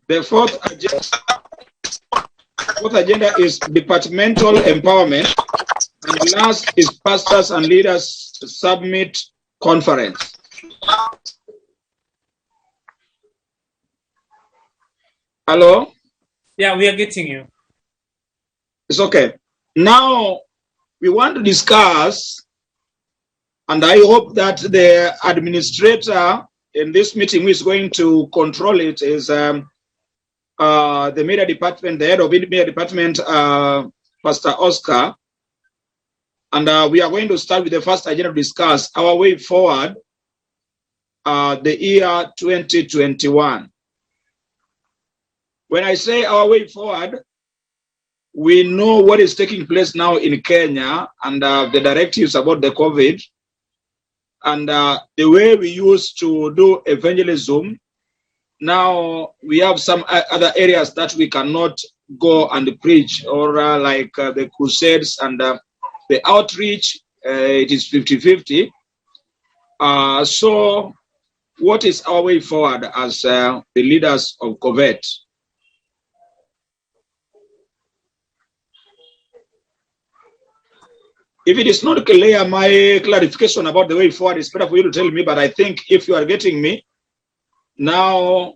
The fourth agenda is departmental empowerment. And last is Pastors and Leaders Summit Conference. Hello? Yeah, we are getting you. It's okay. Now, we want to discuss, and I hope that the administrator in this meeting who is going to control it is the media department, the head of the media department, Pastor Oscar. And we are going to start with the first agenda to discuss our way forward, the year 2021. When I say our way forward, we know what is taking place now in Kenya and the directives about the COVID and the way we used to do evangelism. Now we have some other areas that we cannot go and preach, or like the crusades and the outreach, it is 50-50. So what is our way forward as the leaders of Covet? If it is not clear, my clarification about the way forward is better for you to tell me, but I think if you are getting me, now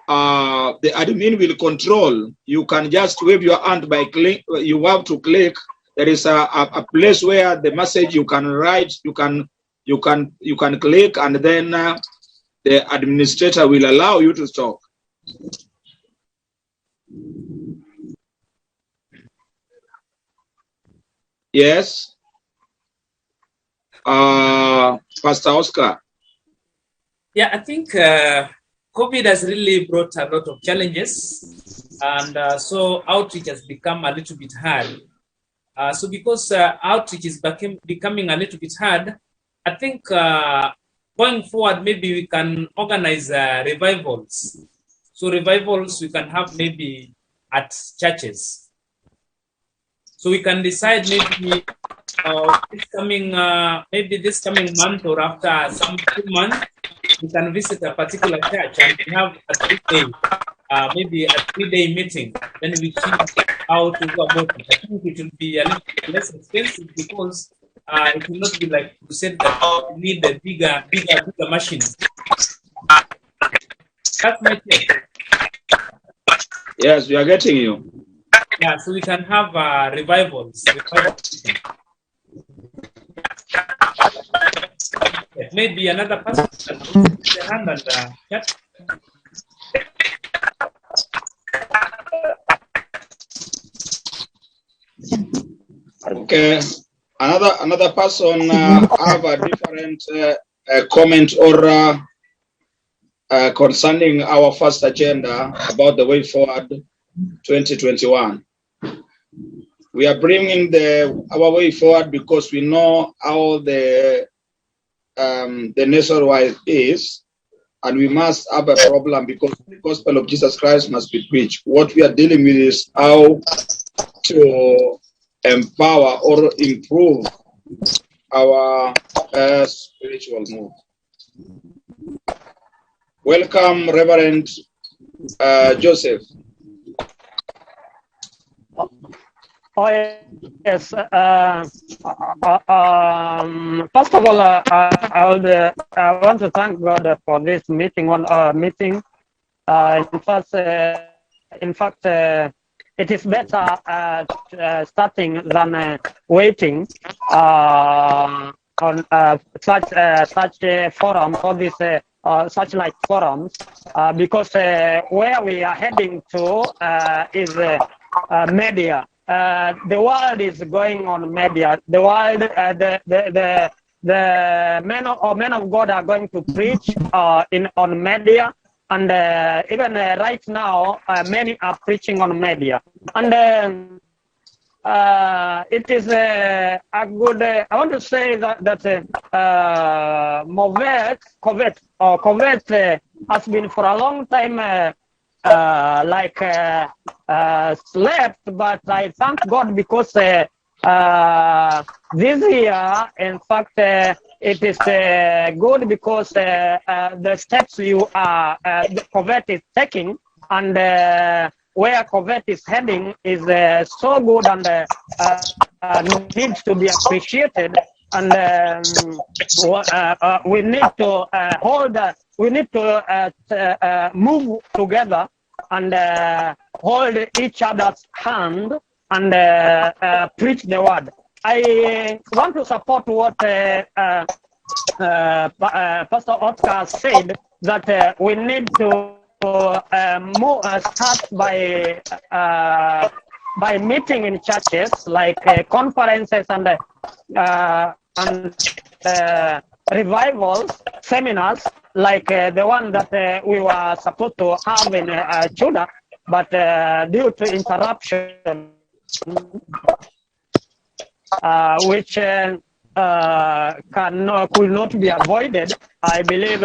the admin will control. You can just wave your hand by click. You have to click. There is a place where the message you can write, you can click, and then the administrator will allow you to talk. Yes. Pastor Oscar. Yeah, I think COVID has really brought a lot of challenges, and so outreach has become a little bit hard. So because outreach is becoming a little bit hard, I think going forward, maybe we can organize revivals. So revivals we can have maybe at churches. So we can decide maybe this coming month or after some 2 months, we can visit a particular church and we have a 3-day meeting. Then we see how to go about it. I think it will be a little less expensive because it will not be like you said that we need the bigger machines. That's my take. Yes, we are getting you. Yeah, so we can have revivals. Maybe another person can put the hand and chat. Okay, another person have a different comment or concerning our first agenda about the way forward 2021. We are bringing our way forward because we know how the nationwide is, and we must have a problem because the gospel of Jesus Christ must be preached. What we are dealing with is how to empower or improve our spiritual move. Welcome, Reverend Joseph. Oh, yes. First of all, I want to thank God for this meeting. In fact, it is better starting than waiting on such forums or this such like forums because where we are heading to is media. The world is going on media. The world, the men of God are going to preach on media, and even right now, many are preaching on media. And it is a good. I want to say that Covet has been for a long time. Slept, but I thank God because this year, in fact, it is good because the steps the Covet is taking and where Covet is heading is so good and needs to be appreciated. And we need to move together and hold each other's hand and preach the word. I want to support what Pastor Oscar said, that we need to start by meeting in churches, like conferences and revivals, seminars, like the one that we were supposed to have in Judah, but due to interruption, which could not be avoided, I believe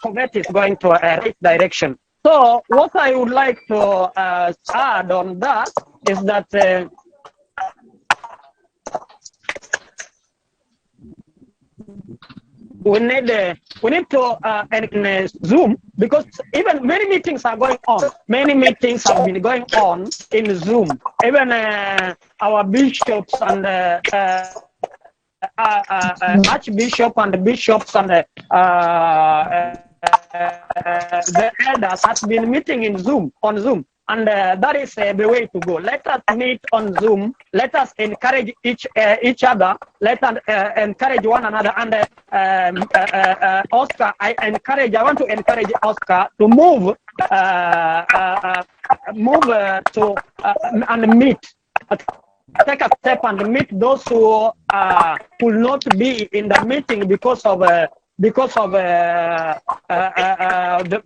Covet is going to a right direction. So what I would like to add on that is that we need to in Zoom, because even many meetings are going on. Many meetings have been going on in Zoom. Even our bishops and archbishop and bishops and the elders has been meeting in Zoom, on Zoom. And that is the way to go. Let us meet on Zoom. Let us encourage each other. Let us encourage one another. And Oscar, I want to encourage Oscar to move and meet. Take a step and meet those who will not be in the meeting because of the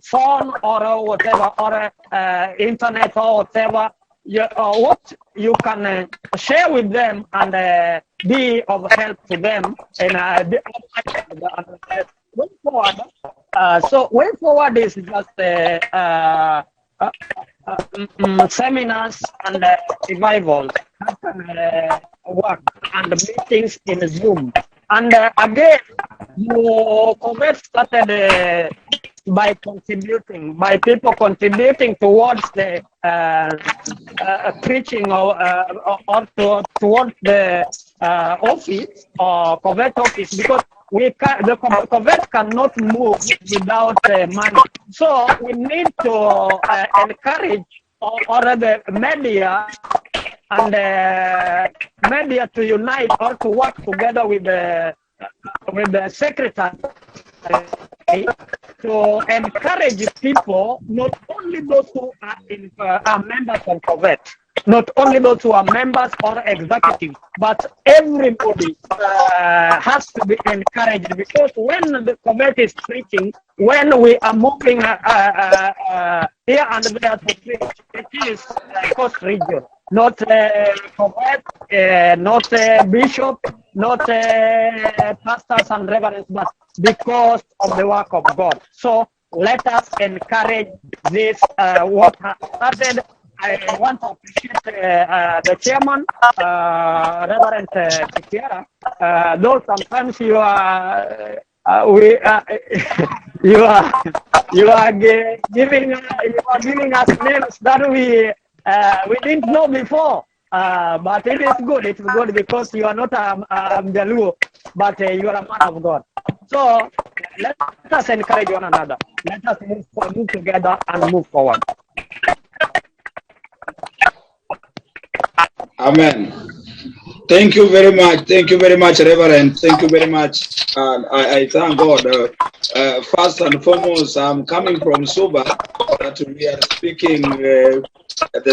phone or whatever, or internet or whatever. What you can share with them and be of help to them, and way forward. So way forward is just seminars and revivals that can work, and meetings in Zoom. And again, Covet started by people contributing towards the preaching towards the office or Covet office, because the Covet cannot move without money. So we need to encourage the media and media to unite or to work together with the secretary to encourage people, not only those who are members of Covet, not only those who are members or executives, but everybody has to be encouraged, because when the Covet is preaching, when we are moving here and there to preach, it is coast region, not Covet, not bishop, not pastors and reverends, but because of the work of God. So let us encourage this what has started. I want to appreciate the chairman, Reverend Pikiera. Though sometimes you are giving us names that we didn't know before. But it is good. It's good because you are not Jaluo, but you are a man of God. So let us encourage one another. Let us move together and move forward. Amen. Thank you very much. Thank you very much, Reverend. Thank you very much. I thank God. First and foremost, I'm coming from Suba, that we are speaking the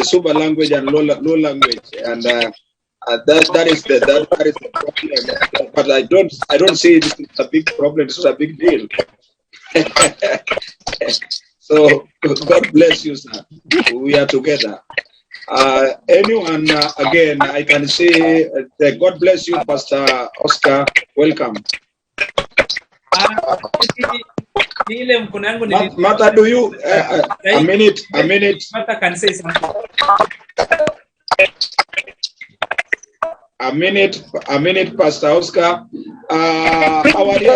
Suba language and Low language, and that is the problem. But I don't see this is a big problem. This is a big deal. So God bless you, sir. We are together. Anyone, again, I can say God bless you, Pastor Oscar. Welcome. Martha, do you a minute? Martha can say something. A minute, Pastor Oscar. How are you?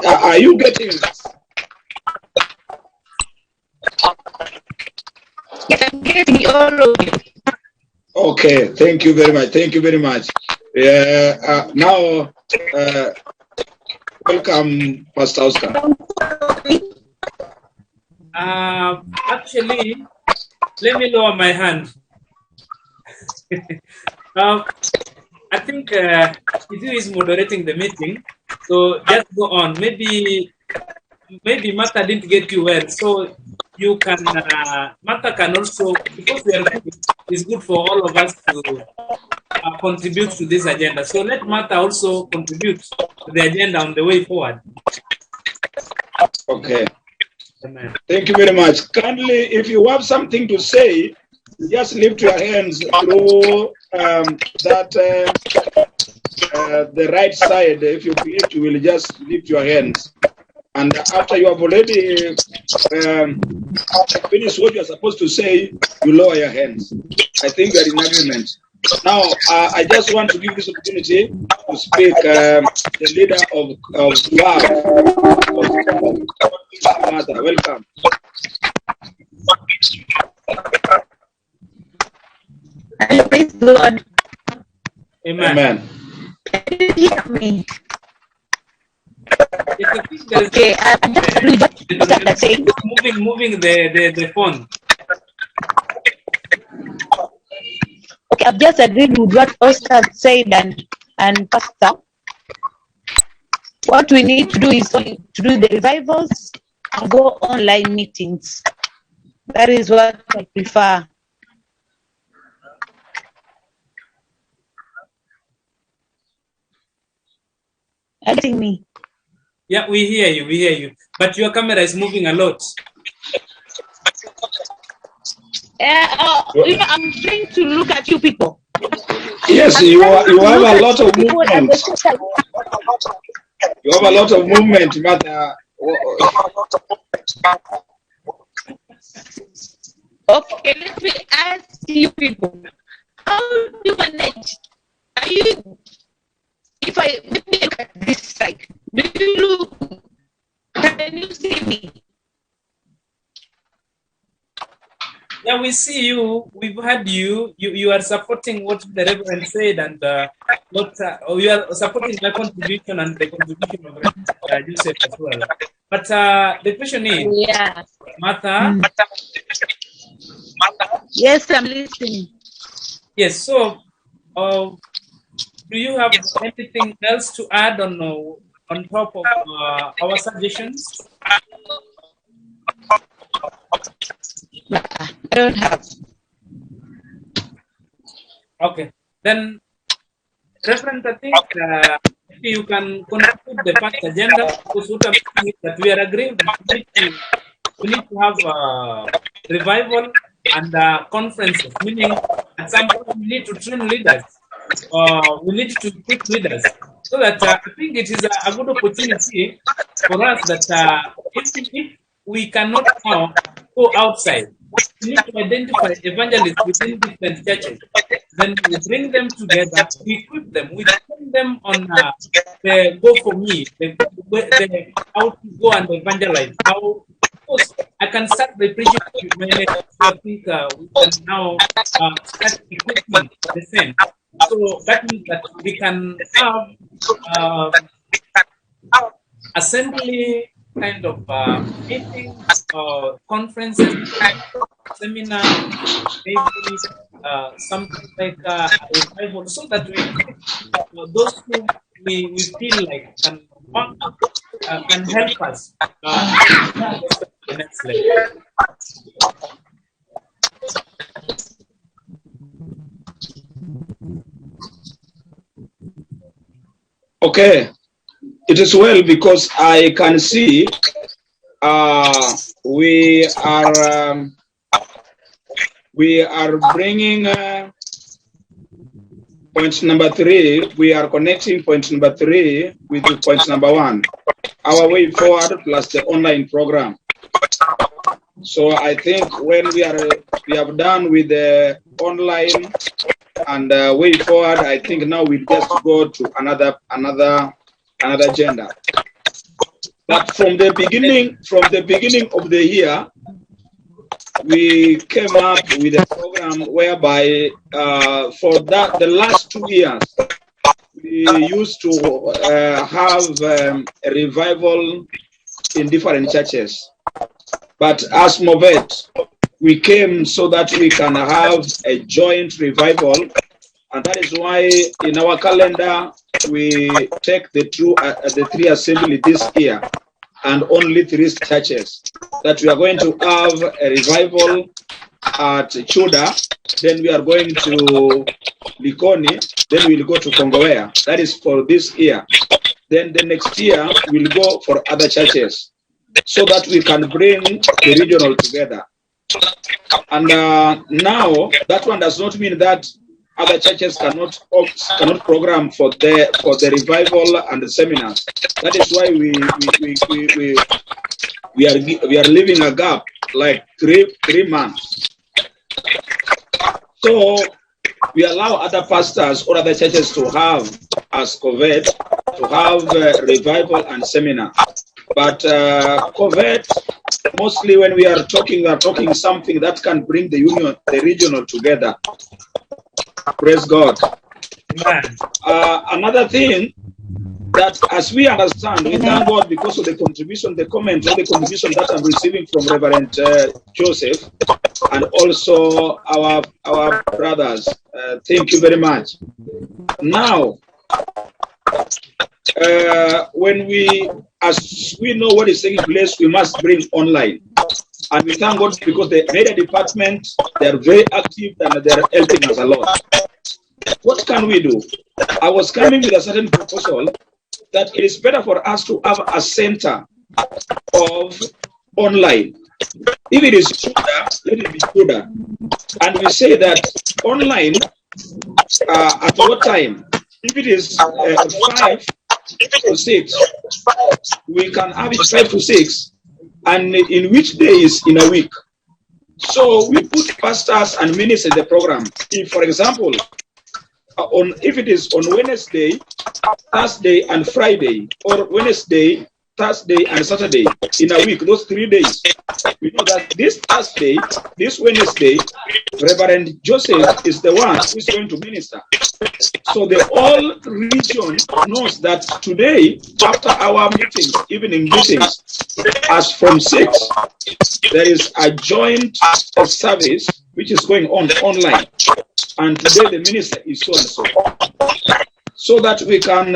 Are you getting us? Yes, I'm getting all of you. Okay, thank you very much. Thank you very much. Now, welcome, Pastor Oscar. Actually, let me lower my hand. I think Kizu is moderating the meeting, so just go on. Maybe Martha didn't get you well, so you can. Martha can also, because we are good, it's good for all of us to contribute to this agenda. So let Martha also contribute to the agenda on the way forward. Okay. Amen. Thank you very much. Kindly, if you have something to say, just lift your hands through the right side. If you click, you will just lift your hands. And after you have already finished what you are supposed to say, you lower your hands. I think we are in agreement. Now, I just want to give this opportunity to speak the leader of WAV. Mother, welcome. Praise God. Amen. Amen. Can you hear me? Okay, I'm just reading what I'm saying. Moving the phone. Okay, I've just agreed with what Oscar said and Pastor. What we need to do is to do the revivals and go online meetings. That is what I prefer. Are you getting me? Yeah, we hear you. But your camera is moving a lot. I'm trying to look at you people. Yes, you have a lot of movement. You have a lot of movement, but okay, let me ask you people. How do you manage? Are you, if I maybe look at this side, do you look, can you see me? Yeah, we see you. We've heard you. You are supporting what the Reverend said, and you are supporting my contribution and the contribution of Joseph as well. But the question is, yeah, Martha. Yes, I'm listening. Yes. So, do you have anything else to add on top of our suggestions? I don't have. Okay, then, Reverend, I think you can conclude the first agenda, because what I'm saying is that we are agreeing that we need to have revival and conferences, meaning at some point we need to train leaders, we need to equip leaders, so that I think it is a good opportunity for us that if we cannot now go outside, we need to identify evangelists within different churches. Then we bring them together, we equip them, we train them on the go for me, the how to go and evangelize. How, of course, I can start by preaching to my neighbors. So I think we can now start equipping the same. So that means that we can have assembly kind of meetings, conferences, seminar, maybe something like a revival, so that we those who we feel like can help us the next level. okay, it is well, because I can see we are bringing point number 3. We are connecting point number 3 with point number 1. Our way forward plus the online program. So I think when we have done with the online and way forward, I think now we just go to another agenda. But from the beginning of the year, we came up with a program whereby for the last 2 years, we used to have a revival in different churches. But as Covet, we came so that we can have a joint revival, and that is why in our calendar we take the three assembly this year and only 3 churches. That we are going to have a revival at Chuda, then we are going to Likoni, then we'll go to Kongowea. That is for this year. Then the next year we'll go for other churches, so that we can bring the regional together. And now that one does not mean that other churches cannot program for the revival and the seminars. That is why we are leaving a gap like three months. So we allow other pastors or other churches to have, as Covet, to have revival and seminar. But Covet, mostly when we are talking something that can bring the regional together. Praise God. Another thing that, as we understand, we thank God because of the contribution, the comments, or the contribution that I'm receiving from Reverend Joseph, and also our brothers. Thank you very much. Now, as we know what is taking place, we must bring online. And we thank God because the media department, they are very active and they are helping us a lot. What can we do? I was coming with a certain proposal that it is better for us to have a center of online. If it is Judah, let it be Judah. And we say that online, at what time? If it is 5 to 6, we can have it 5 to 6, and in which days in a week. So we put pastors and ministers in the program. If, for example, if it is on Wednesday, Thursday, and Friday, or Wednesday, Thursday, and Saturday in a week, those 3 days, we know that this Thursday, this Wednesday, Reverend Joseph is the one who is going to minister. So the whole region knows that today, after our meetings, evening meetings, as from 6, there is a joint service which is going on online. And today the minister is so and so. So that we can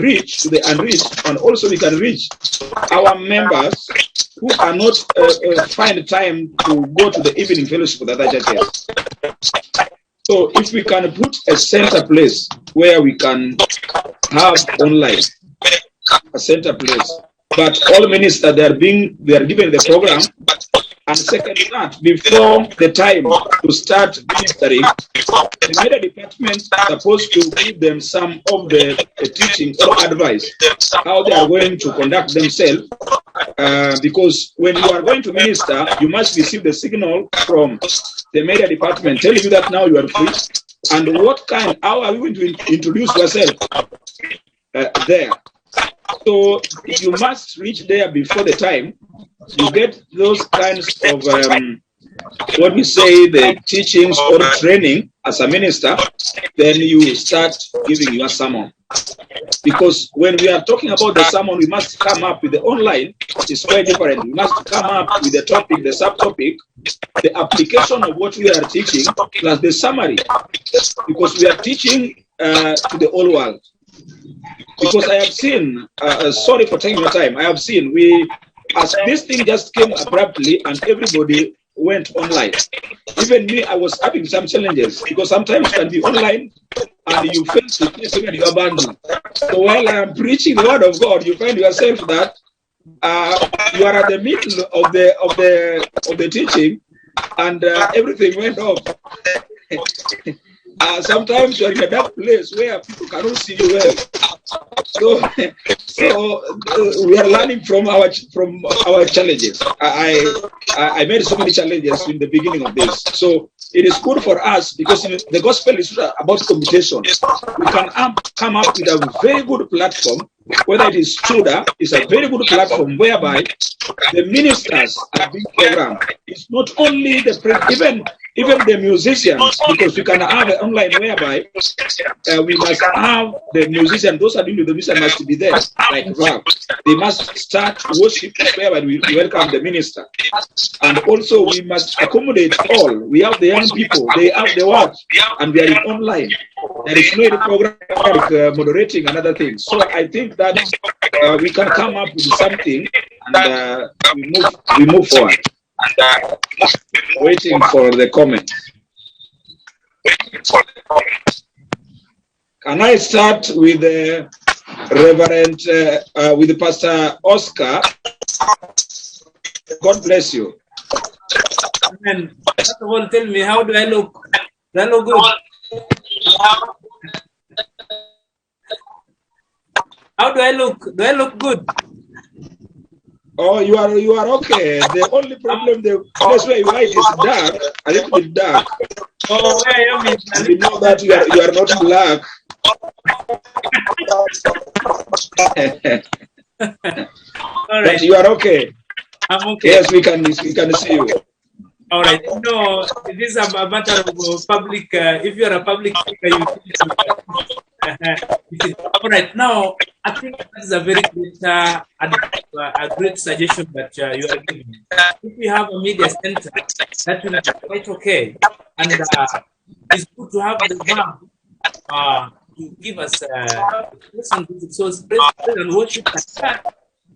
reach to the unreached, and also we can reach our members who cannot find time to go to the evening fellowship with other churches. So if we can put a center place where we can have online, a center place, but all ministers, they are given the program. And second, that before the time to start ministering, the media department is supposed to give them some of the teaching or advice, how they are going to conduct themselves. Because when you are going to minister, you must receive the signal from the media department telling you that now you are free. And how are you going to introduce yourself there? So you must reach there before the time. You get those kinds of what we say, the teachings or training as a minister, then you start giving your sermon. Because when we are talking about the sermon, we must come up with the online. It's quite different. We must come up with the topic, the subtopic, the application of what we are teaching, plus the summary. Because we are teaching to the whole world. Because I have seen, sorry for taking your time, I have seen as this thing just came abruptly and everybody went online. Even me, I was having some challenges because sometimes you can be online and you fail to teach and you abandon. So while I am preaching the word of God, you find yourself that you are at the middle of the teaching and everything went off. Sometimes you're in a dark place where people cannot see you well. So we are learning from our challenges. I made so many challenges in the beginning of this. So it is good for us because the gospel is about communication. We can come up with a very good platform, whether it is Chuda, is a very good platform whereby the ministers are being programmed. It's not only even the musicians, because we can have an online whereby we must have the musicians, those are doing the music must be there, like rap. They must start worship whereby we welcome the minister. And also we must accommodate all. We have the young people, they have the work, and they are online. There is no program like moderating another thing. So I think that we can come up with something and we move forward. Waiting for the comment. Can I start with Reverend, with Pastor Oscar? God bless you. Amen. First of all, tell me, how do I look? Do I look good? How do I look? Do I look good? Oh, you are okay. The only problem, the place where you are is dark, a little bit dark. Oh, where I am is we know that you are not black. All right. But you are okay. I'm okay. Yes, we can see you. All right. No, this is a matter of public. If you are a public speaker, you all right. Now, I think that is a very great, a great suggestion that you are giving. If we have a media center, that will be quite okay, and it's good to have the verb to give us lesson. So praise and worship can start,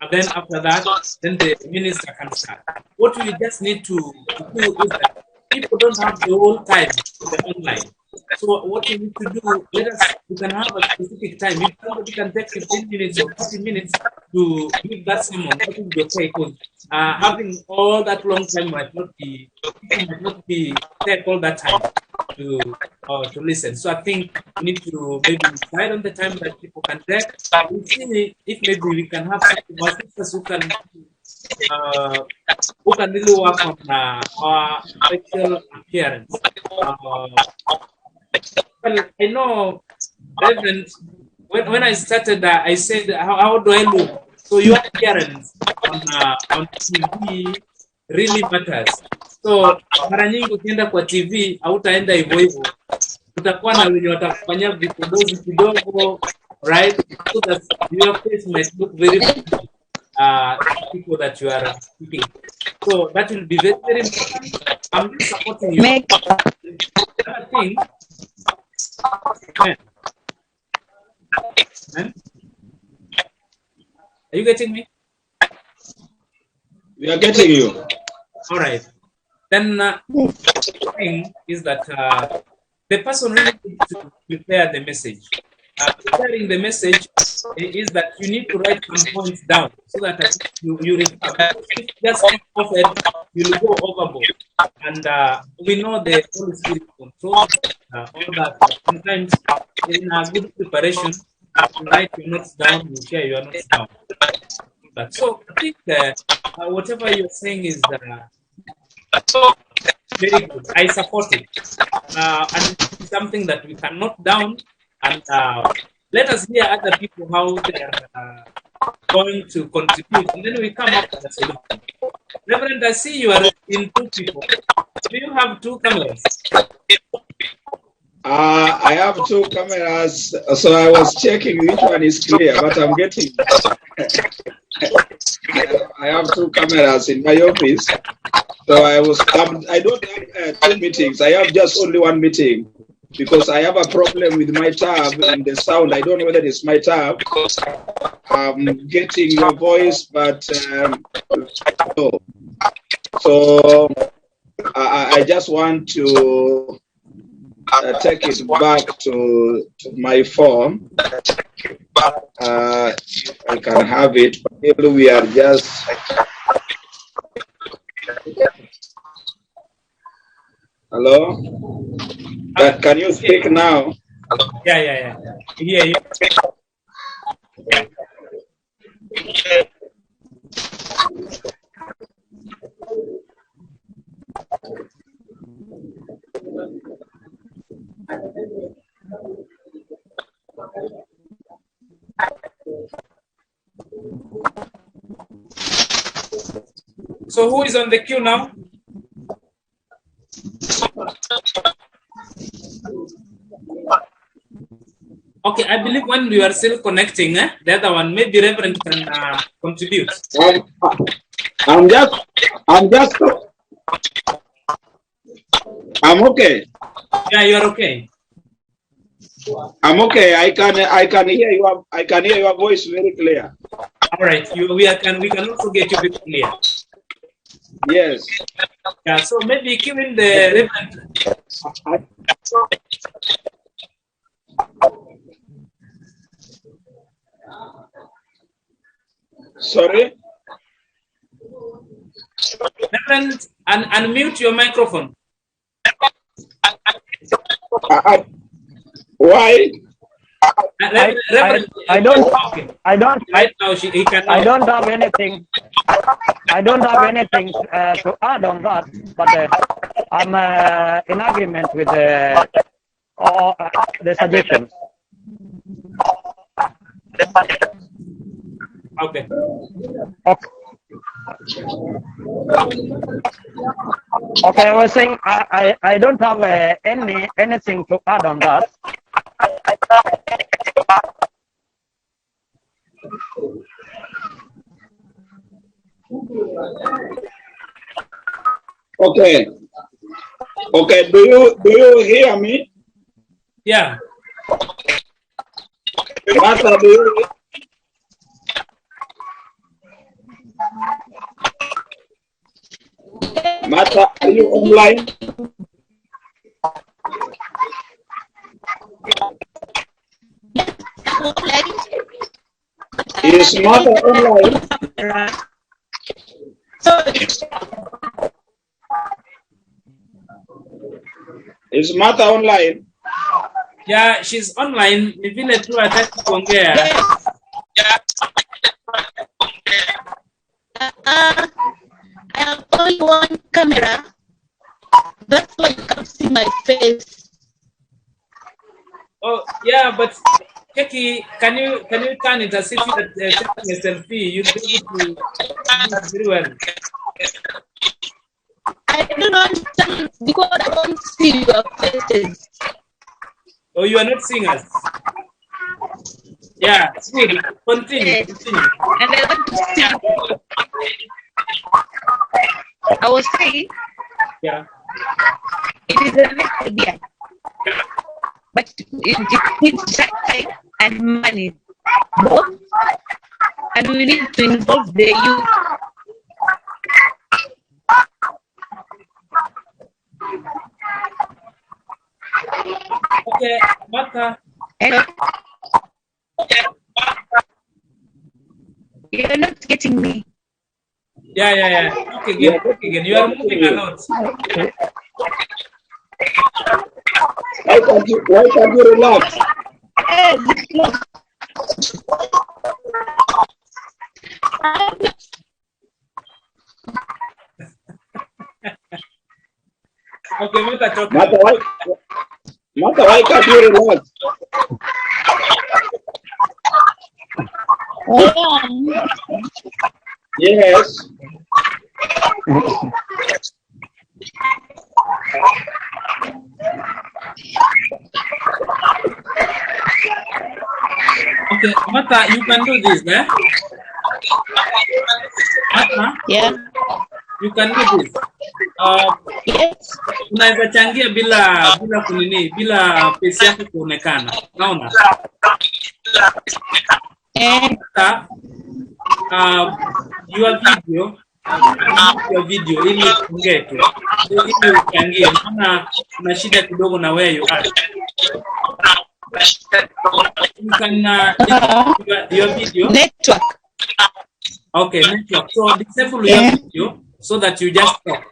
and then after that, then the minister can start. What we just need to do is that people don't have the whole time for the online. So what we need to do, we can have a specific time. If somebody can take 15 minutes or 30 minutes to give that sermon, that will be okay, because having all that long time might not be take all that time to listen. So I think we need to maybe decide on the time that people can take. We'll see if maybe we can have some of our sisters who can really work on our sexual appearance. Well, I know, Reverend, when I started, I said, how do I look? So your appearance on TV really matters. So mara nyingi ukienda kwa TV hautaenda hivyo hivyo, utakuwa na wenye watakufanyia vipodozi kidogo, right? So that your face might look very people that you are speaking. So that will be very, very important. I'm just supporting you. Another thing. Man. Are you getting me? We are getting you. All right. Then the thing is that the person really needs to prepare the message. Preparing the message is that you need to write some points down so that you refer. If just off it, you'll go overboard. And we know the Holy Spirit controls all that. Sometimes in a good preparation, you write your notes down, you share your notes down. So I think whatever you're saying is very good. I support it. And it's something that we can note down, and let us hear other people how they are going to contribute, and then we come up with a solution. Reverend, I see you are in two people. Do you have two cameras? I have two cameras, so I was checking which one is clear, but I'm getting. I have two cameras in my office, so I don't have two meetings. I have just only one meeting because I have a problem with my tab and the sound. I don't know whether it's my tab. I'm getting your voice, but no. So I just want to take it back to my phone. I can have it. Maybe we are just. Hello? Can you speak now? Yeah. Yeah. So who is on the queue now? Okay, I believe when we are still connecting, the other one, maybe Reverend can contribute. I'm okay. Yeah, you are okay. I'm okay. I can hear you. I can hear your voice very clear. All right, we can also get you very clear. Yes. Yeah. So maybe given the Reverend. Sorry. Reverend, unmute your microphone. Why? Reverend, I don't. okay. I don't. Right now, he cannot. I don't have anything. I don't have anything to add on that, but I'm in agreement with the suggestions. Okay. Okay, I was saying I don't have anything to add on that. Okay. Okay. Do you hear me? Yeah. Martha, do you? Martha, are you online? Is Martha online? Is Martha online? Yeah, she's online. Ni vile tu hataki kuongea. I have only one camera. That's why you can see my face. Oh, yeah, but Keki, can you turn it as if you're taking a selfie? You'll be able to do it very well. I don't understand because I don't see your faces. Oh, you are not seeing us? Yeah, good. Continue, Yes. continue. And I want to see. I was saying, Yeah. it is a nice idea, but it needs time and money, both, and we need to involve the youth. Okay, Martha. Hello? You're not getting me. Yeah. Okay, again. You are moving a lot. Why can't you relax? Okay, Martha, talk. Martha, why can't you relax? Yes. Okay, Martha, you can do this, eh? Martha? Yeah. You can do this. Yes. Unaweza changia bila kunini, bila pesa yako kuonekana. Naona? Your video ili ongee tu. Ili uchangie. Maana una shida kidogo na wewe. You can your video. Network. Okay, network. So disable your video so that you just talk.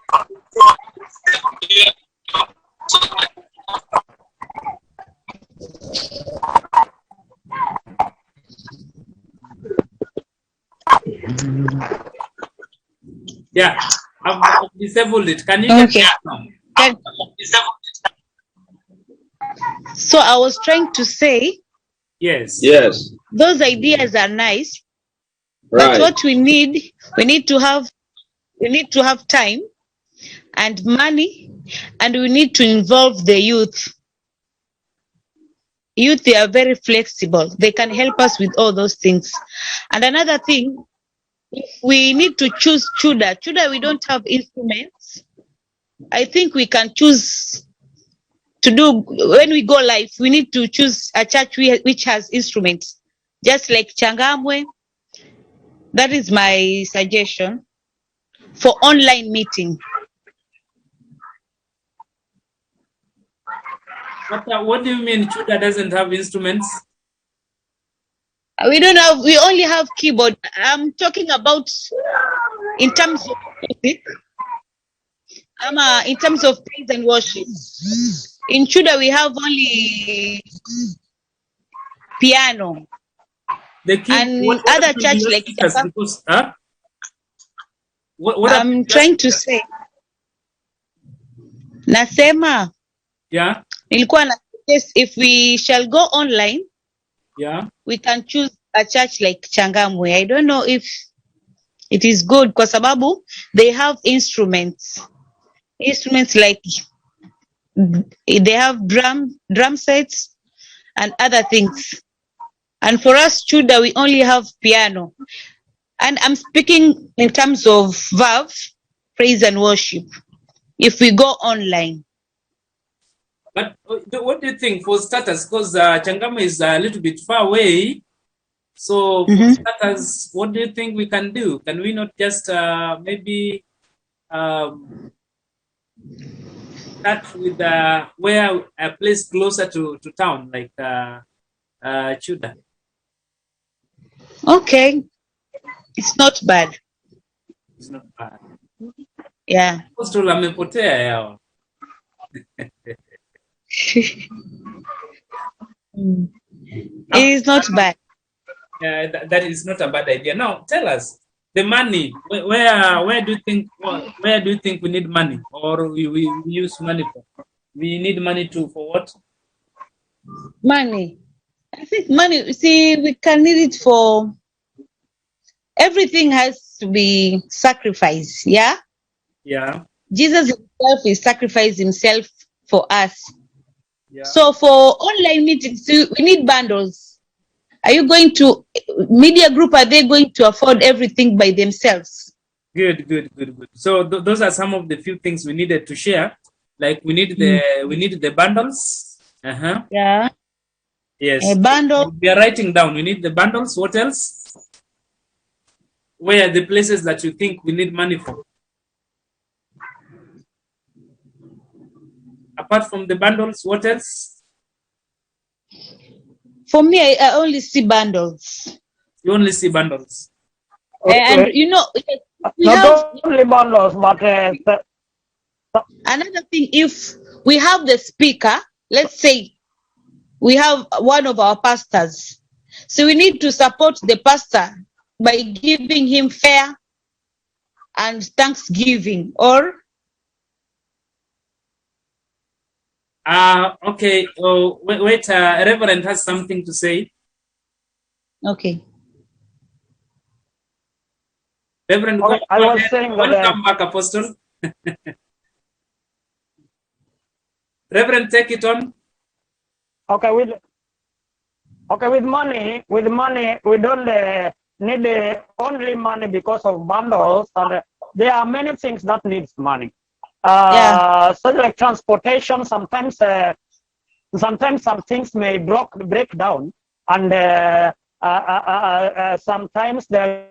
Yeah, I've disabled it. Can you get it now? So I was trying to say, yes, those ideas are nice, right. but what we need to have We need to have time and money, and we need to involve the youth. Youth, they are very flexible. They can help us with all those things. And another thing, we need to choose Chuda. Chuda, we don't have instruments. I think we can choose to do, when we go live, we need to choose a church which has instruments, just like Changamwe. That is my suggestion for online meeting. What do you mean Chuda doesn't have instruments? We only have keyboard. I'm talking about in terms of music. In terms of praise and worship. In Chuda, we have only piano. And other church like because, huh? What I'm trying to say. Nasema. Yeah. Nilikuwa na suggest if we shall go online, yeah, we can choose a church like Changamwe. I don't know if it is good kwa sababu they have instruments. Instruments like they have drum sets and other things. And for us, Chuda, we only have piano. And I'm speaking in terms of verve, praise and worship, if we go online. But what do you think for starters? Because Changama is a little bit far away. So for starters, what do you think we can do? Can we not just maybe start with where a place closer to town, like Chuda? Okay. It's not bad. It's not bad. Yeah. Apostle amepotea yao. It is not bad. That is not a bad idea. Now, tell us the money. Where do you think we need money, or we use money for? We need money for what? Money. I think money. See, we can need it for everything. Has to be sacrificed. Yeah. Yeah. Jesus himself is sacrificed himself for us. Yeah. So for online meetings, we need bundles. Are you going to media group? Are they going to afford everything by themselves? Good. So those are some of the few things we needed to share. Like we need the bundles. Yeah. Yes. A bundle. We are writing down. We need the bundles. What else? Where are the places that you think we need money for? Apart from the bundles, what else? For me, I only see bundles. You only see bundles. Okay. And we not have only bundles, but another thing. If we have the speaker, let's say we have one of our pastors, so we need to support the pastor by giving him fare and thanksgiving, or okay. Oh, wait. Reverend has something to say. okay. Reverend, okay, I was saying that. Welcome back, Apostle. Reverend, take it on. Okay, with money, we don't need only money because of bundles, and there are many things that needs money. Such like transportation. Sometimes some things may break down, and sometimes there.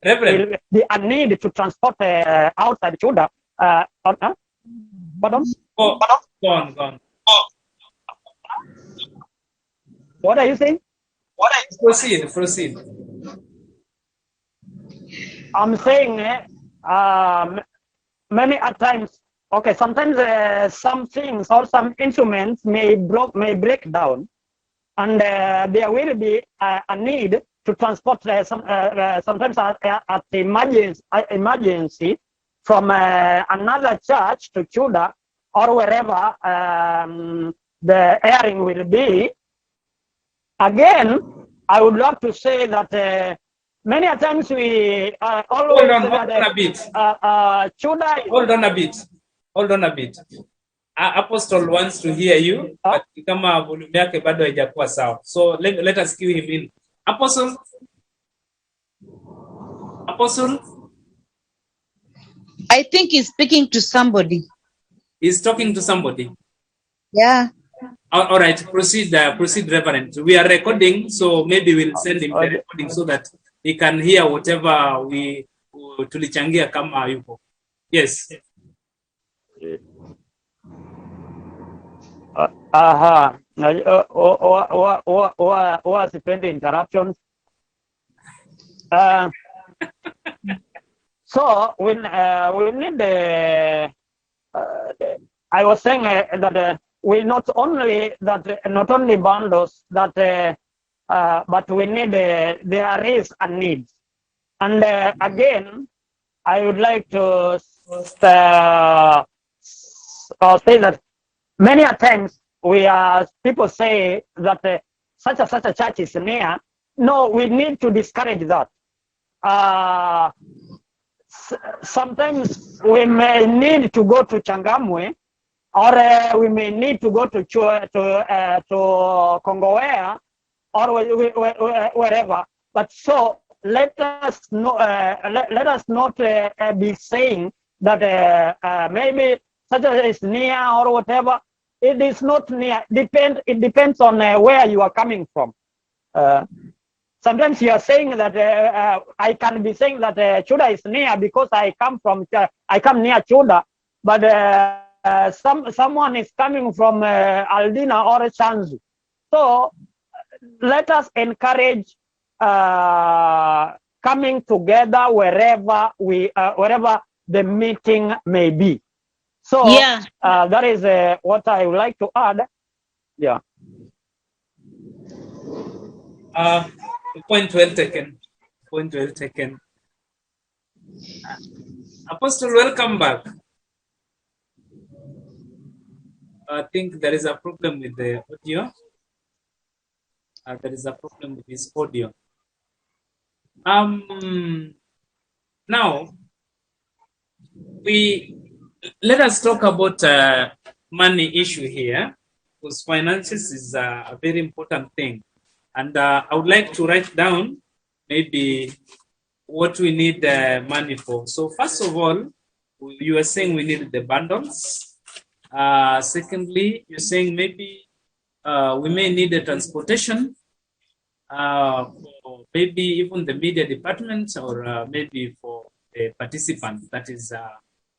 Reverend, the need to transport outside Chuda. Pardon? Go on. What are you saying? Proceed. I'm saying many at times. Okay, sometimes some things or some instruments may break down, and there will be a need to transport sometimes at emergency from another church to Chuda or wherever the airing will be. Again, I would love to say that many a times we always Hold on, say hold on that a bit. Chuda. Hold on a bit. Hold on a bit. Apostle wants to hear you, but kama volume yake bado haijakuwa sawa. So let us cue him in. Apostle? I think he's speaking to somebody. He's talking to somebody. Yeah. All right, proceed, Reverend. We are recording, so maybe we'll send him the recording so that he can hear whatever we tulichangia kama yupo. Yes. Sipendi interruptions. So we need I was saying that we not only bundles that but we need there is a need, and again I would like to say that many a times people say that such a church is near. No, we need to discourage that. Sometimes we may need to go to Changamwe, or we may need to go to Kongowea, or wherever. But so let us not be saying that maybe such a is near or whatever. It is not near. It depends on where you are coming from. Sometimes you are saying that I can be saying that Chuda is near because I come near Chuda, but someone is coming from Aldina or Chanzu. So let us encourage coming together wherever the meeting may be. So yeah. That is what I would like to add. Yeah. Point well taken. Apostle, welcome back. I think there is a problem with the audio. There is a problem with his audio. Now, let us talk about money issue here, because finances is a very important thing. And I would like to write down maybe what we need money for. So first of all, you are saying we need the bundles. Secondly, you're saying maybe we may need the transportation, or maybe even the media department, or maybe for the participants, that is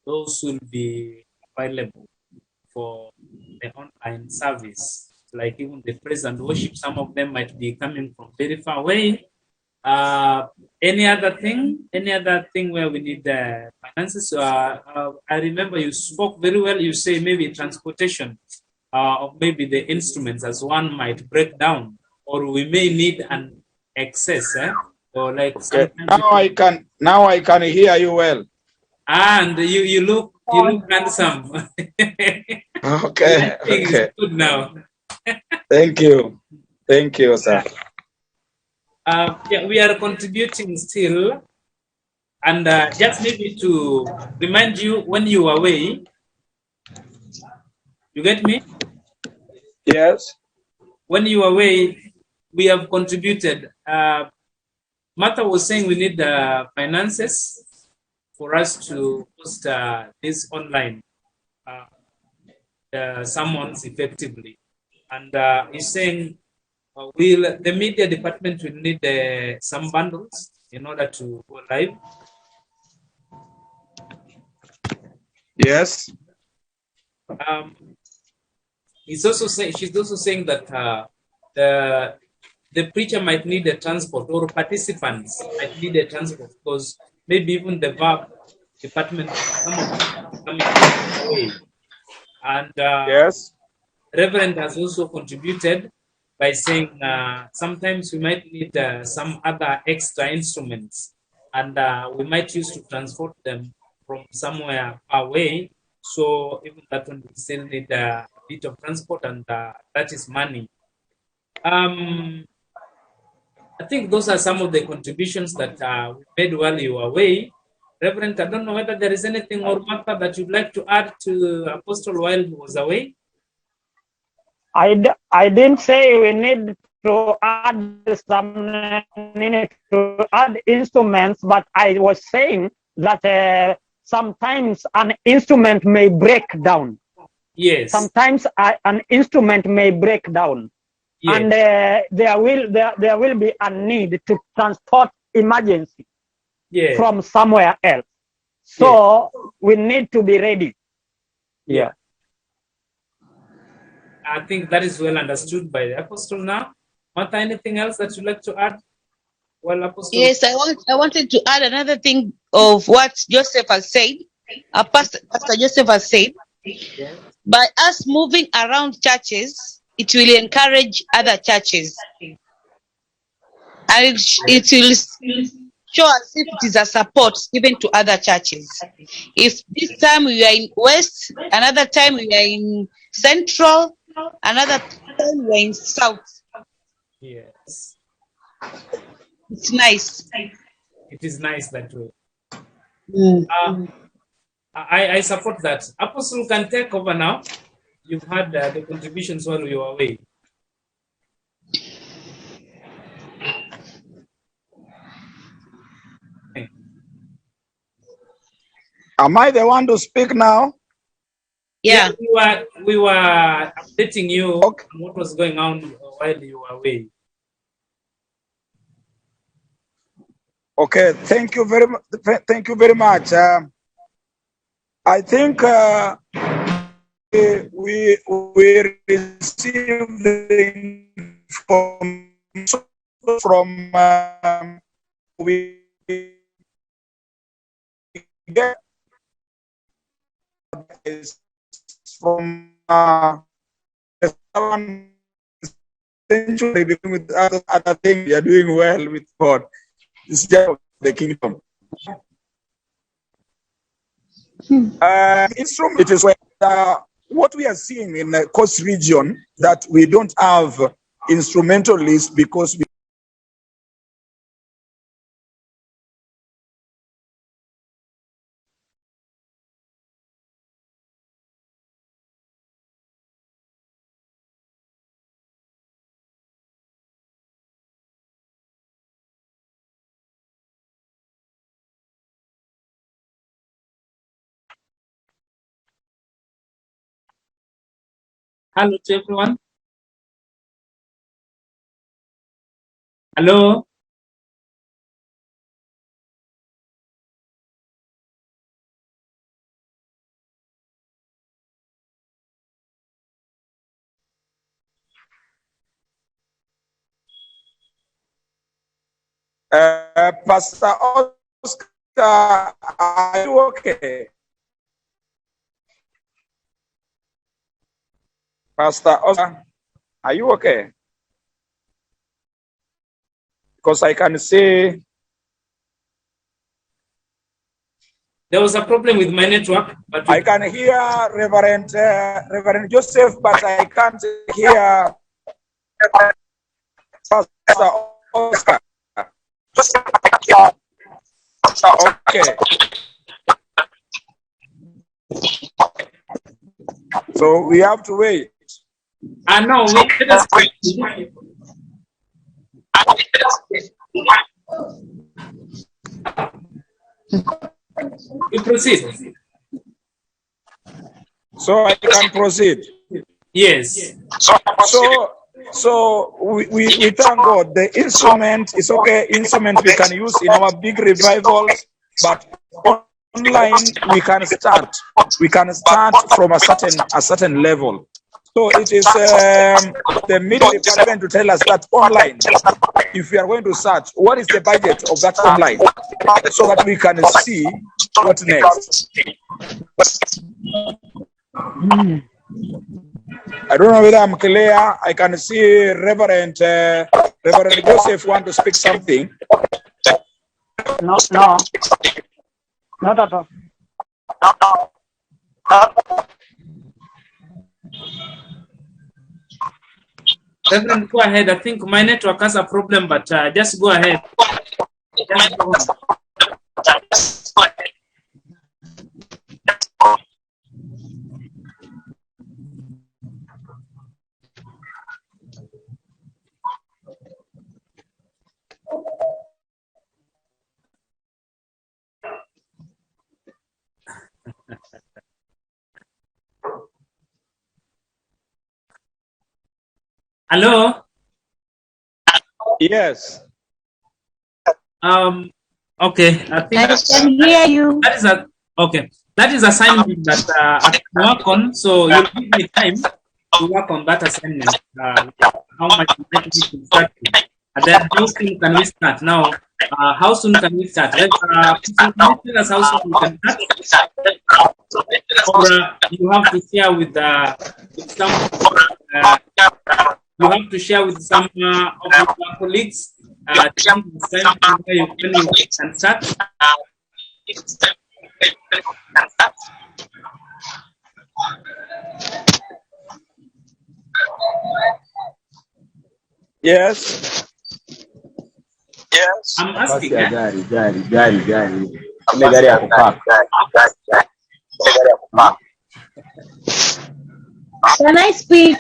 those who will be available for the online service. Like even the praise and worship, some of them might be coming from very far away. Any other thing where we need the finances? I remember you spoke very well. You say maybe transportation, or maybe the instruments as one might break down, or we may need an excess, or like now I can hear you well. And you look handsome. Okay. It's good now. Thank you, sir. Yeah, we are contributing still, and just maybe to remind you, when you are away, you get me? Yes. When you are away, we have contributed. Martha was saying we need finances for us to post this online summons effectively, and he's saying the media department will need some bundles in order to go live. Yes. She's also saying that the preacher might need a transport, or participants might need a transport, because maybe even the VAP department, some of them coming away. And yes. Reverend has also contributed by saying sometimes we might need some other extra instruments, and we might use to transport them from somewhere far away. So even that one, we still need a bit of transport, and that is money. I think those are some of the contributions that we made while you were away. Reverend, I don't know whether there is anything or Martha that you'd like to add to Apostle while he was away. I didn't say we need to add instruments, but I was saying that sometimes an instrument may break down. Yes. Sometimes an instrument may break down, Yes. and there will be a need to transport emergency Yes. from somewhere else. So we need to be ready. Yeah. I think that is well understood by the apostle now. Martha, anything else that you'd like to add? Well, apostle. Yes, I wanted to add another thing of what Joseph has said. Pastor Joseph has said. Yes. By us moving around churches, it will encourage other churches, and it will show us if it is a support given to other churches. If this time we are in West, another time we are in Central, another time we are in South. Yes. It's nice. It is nice that way. Mm. I support that. Apostle can take over now. You've had the contributions while we were away. Am I the one to speak now? Yeah. We were updating you Okay. on what was going on while you were away. Okay, thank you very much. Thank you very much. I think we received the information from we get from the 7th century with other things. We are doing well with God. It's just the kingdom. Instrument, it is what we are seeing in the coast region, that we don't have instrumentalists because we Hello to everyone. Hello. Pastor Oscar, are you okay? Pastor Oscar, are you okay? Because I can see There was a problem with my network, but I can hear Reverend Joseph, but I can't hear Pastor Oscar. Okay. So we have to wait. no, let us we proceed. So I can proceed. Yes. So we thank God. The instrument is okay. Instrument we can use in our big revivals, but online we can start. We can start from a certain level. So it is the media department to tell us that online, if we are going to search, what is the budget of that online, so that we can see what next. I don't know whether I'm clear. I can see Reverend Joseph want to speak something. No, not at all. Reverend, go ahead. I think my network has a problem, but just go ahead. Just go on. Hello. Yes. Okay. I think I can hear you. that is a okay. That is assignment that I can work on. So you give me time to work on that assignment. How much you like me to start with. And then how soon can we start? Now, how soon can we start? Let's tell us how soon we can start. Or you have to share with some. You have to share with some of your colleagues. Time where you can start. Yes. Yes. I'm asking. Can I speak?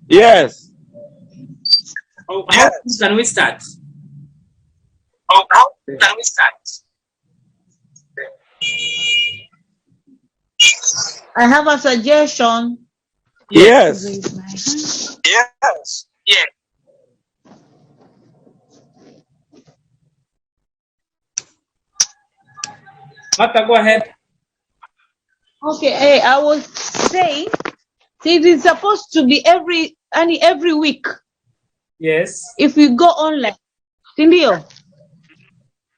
Yes. How can we start? I have a suggestion. Yes. Raise my hand. Yes. Yes. Martha, go ahead. Okay, I was saying it is supposed to be every week Yes. if we go online. Sindio?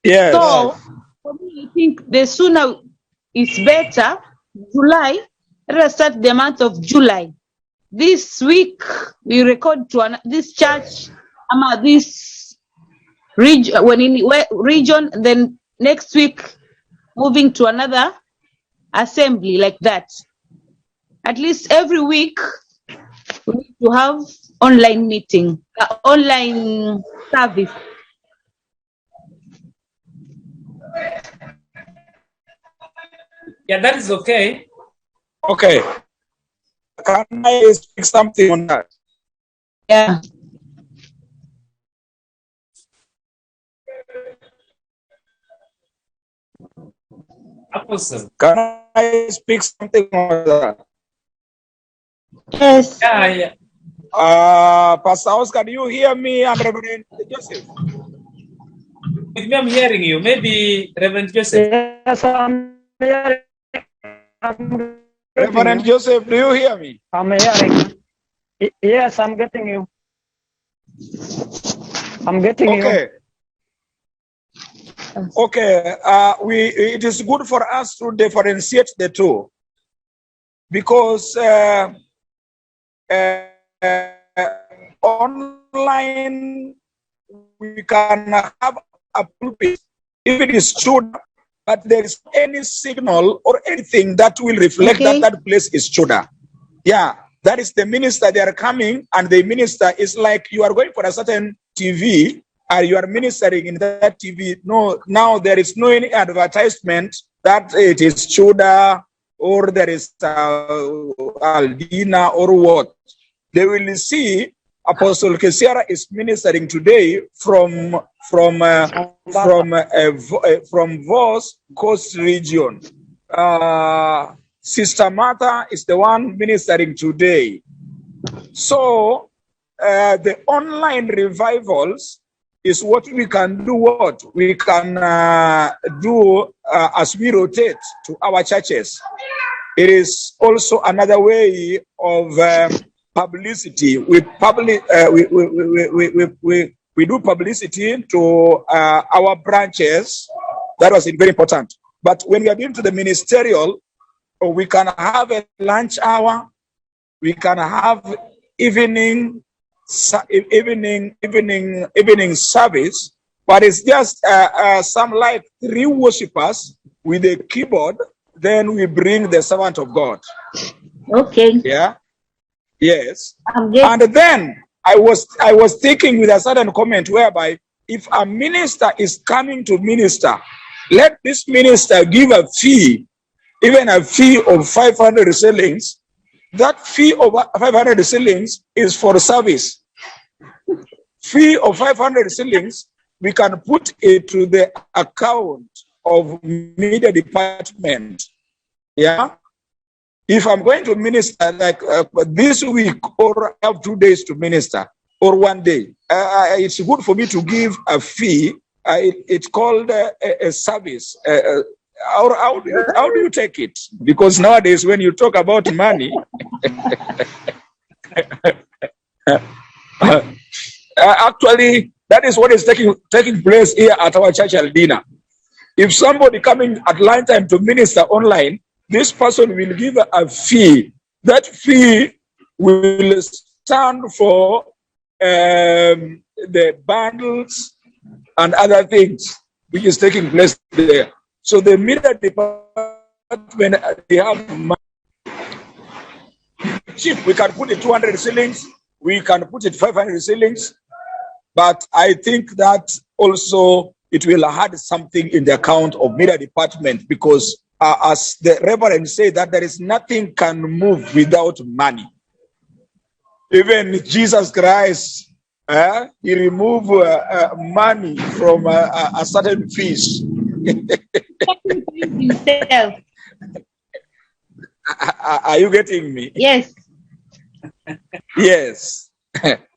Yes. So for me, I think the sooner it's better. July, let us start the month of July. This week we record to this church, this region. When in region, then next week moving to another assembly like that. At least every week we need to have online meeting, online service. Yeah, that is okay. Okay. Can I speak something on that? Yeah. Apostle. Can I speak something on that? Yes. Yeah. Pastor Oscar, do you hear me and Reverend Joseph? With me, I'm hearing you. Maybe Reverend Joseph. Yes, I'm hearing. Reverend Joseph, do you hear me? I'm hearing. Yes, I'm getting you. I'm getting you. Okay. Okay. It is good for us to differentiate the two, because online we can have a pulpit if it is true, but there is any signal or anything that will reflect that that place is Judah. Yeah, that is the minister. They are coming, and the minister is like, you are going for a certain TV, or you are ministering in that TV. No, now there is no any advertisement that it is Judah or there is Aldina or what. They will see Apostle Kesiara is ministering today from Vos Coast region. Sister Martha is the one ministering today. So the online revivals is what we can do. What we can do as we rotate to our churches. It is also another way of publicity. We do publicity to our branches. That was very important. But when we are going to the ministerial, we can have a lunch hour. We can have evening service. But it's just some like 3 worshipers with a keyboard. Then we bring the servant of God. Okay. Yeah. Yes. Yes. And then I was thinking with a certain comment whereby if a minister is coming to minister, let this minister give a fee, even a fee of 500 shillings. That fee of 500 shillings is for service. Fee of 500 shillings, we can put it to the account of media department. Yeah. If I'm going to minister like this week, or I have 2 days to minister, or 1 day, it's good for me to give a fee. It's called a service. How do you take it? Because nowadays, when you talk about money, actually, that is what is taking place here at our church Aldina. If somebody coming at lunchtime to minister online, this person will give a fee. That fee will stand for the bundles and other things which is taking place there. So the media department, they have money. Cheap. We can put it 200 shillings. We can put it 500 shillings. But I think that also it will add something in the account of media department, because as the Reverend said, that there is nothing can move without money. Even Jesus Christ, he removed money from a certain feast. Himself. Are you getting me? Yes. Yes.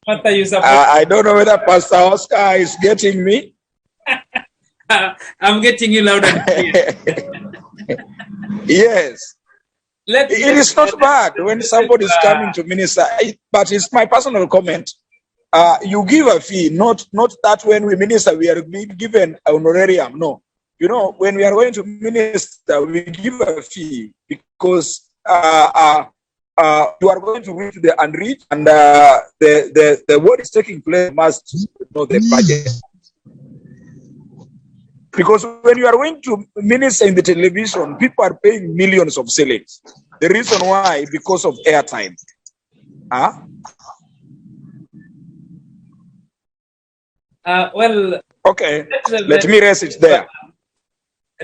Martha, you support. I don't know whether Pastor Oscar is getting me. I'm getting you loud and clear. Yes. It is not bad when somebody is coming to minister, but it's my personal comment. You give a fee, not that when we minister we are being given honorarium. No, you know, when we are going to minister, we give a fee because you are going to reach the unreached, and the what is taking place must know the budget. Because when you are going to minister in the television, people are paying millions of shillings. The reason why, because of airtime. Well, Okay, let me rest it there.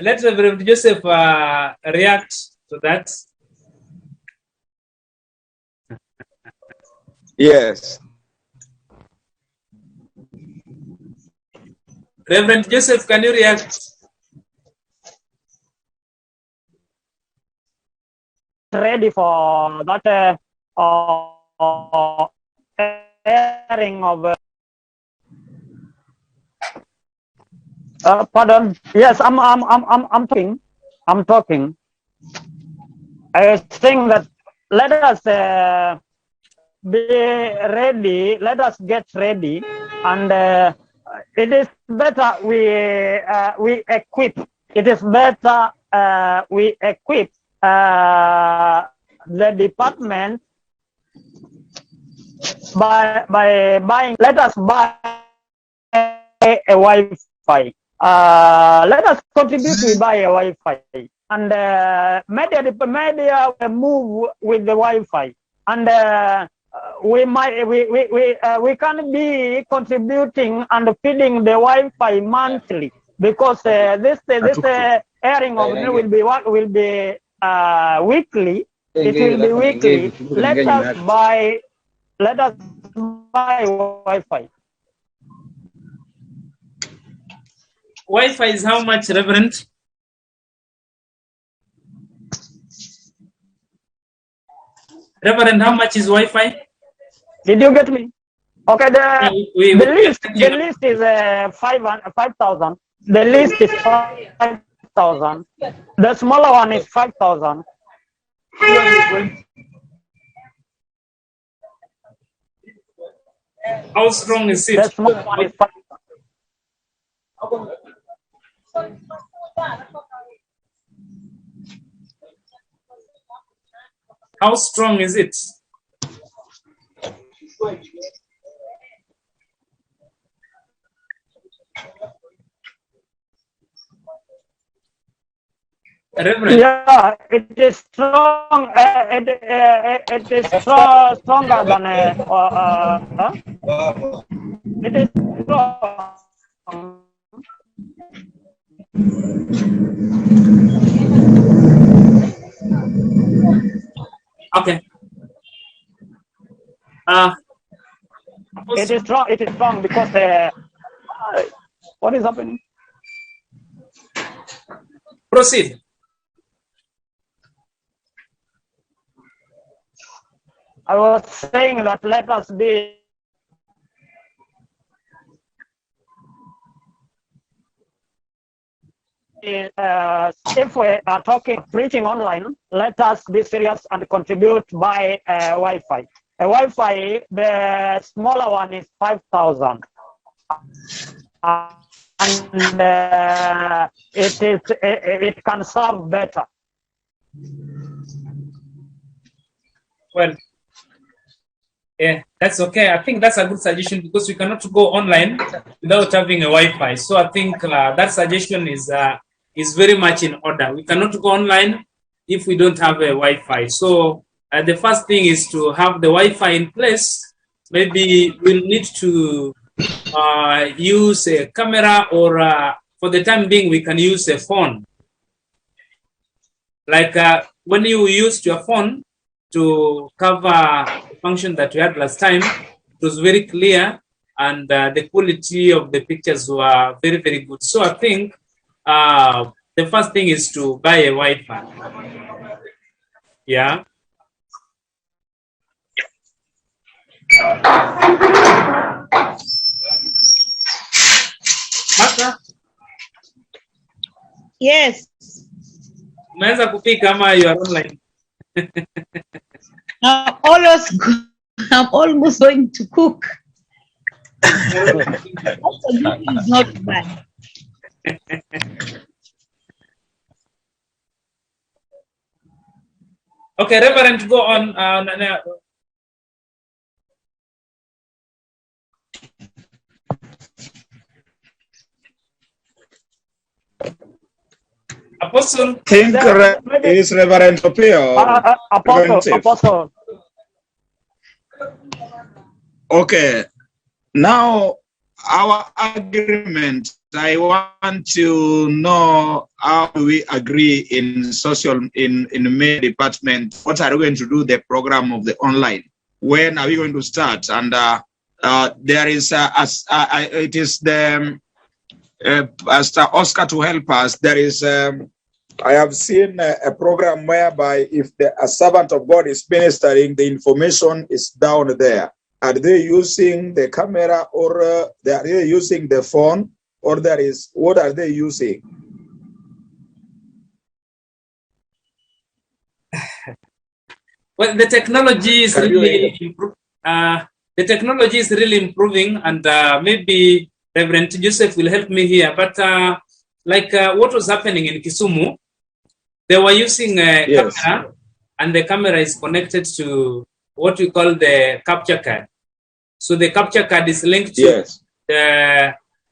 Let Reverend Joseph react to that. Yes. Reverend Joseph, can you react? Ready for that airing of. Pardon. Yes, I'm talking. I'm talking. I was saying that let us be ready. Let us get ready, and it is better we equip. It is better we equip the department by buying. Let us buy a Wi-Fi. Let us contribute. We buy a Wi-Fi, and media will move with the Wi-Fi, and we can be contributing and feeding the Wi-Fi monthly, because this airing of me will be weekly. It will be weekly. Let us buy Wi-Fi. Wi-Fi is how much, Reverend? Reverend, how much is Wi-Fi? Did you get me? Okay, the list is 5,000. The list is 5,000. The smaller one is 5,000. How strong is it? The smaller one is 5,000. How strong is it? Reverend. Yeah, it is strong. It is stronger than it is strong. Okay. It is strong. It is strong because what is happening? Proceed. I was saying that let us be if we are preaching online, let us be serious and contribute by Wi-Fi. A Wi-Fi, the smaller one is 5,000, and it can serve better. Well, yeah, that's okay. I think that's a good suggestion because we cannot go online without having a Wi-Fi. So I think that suggestion is very much in order. We cannot go online if we don't have a Wi-Fi. So the first thing is to have the Wi-Fi in place. Maybe we'll need to use a camera, or for the time being, we can use a phone. Like when you used your phone to cover the function that we had last time, it was very clear, and the quality of the pictures were very, very good. So I think the first thing is to buy a Wi-Fi. Yeah. Martha, Yes. umeweza kupika ama you are online? I'm almost going to cook. Also, this is not bad. Okay, Reverend, go on. Apostle. Think is Reverend Opio. Apostle. Okay. Now, our agreement, I want to know how we agree in the main department. What are we going to do the program of the online? When are we going to start? And there is, it is the Pastor Oscar to help us. There is, I have seen a program whereby if a servant of God is ministering, the information is down there. Are they using the camera, or are they using the phone, or what are they using? Well, the technology is really improving, and maybe Reverend Joseph will help me here. But what was happening in Kisumu, they were using a camera, and the camera is connected to what we call the capture card. So the capture card is linked to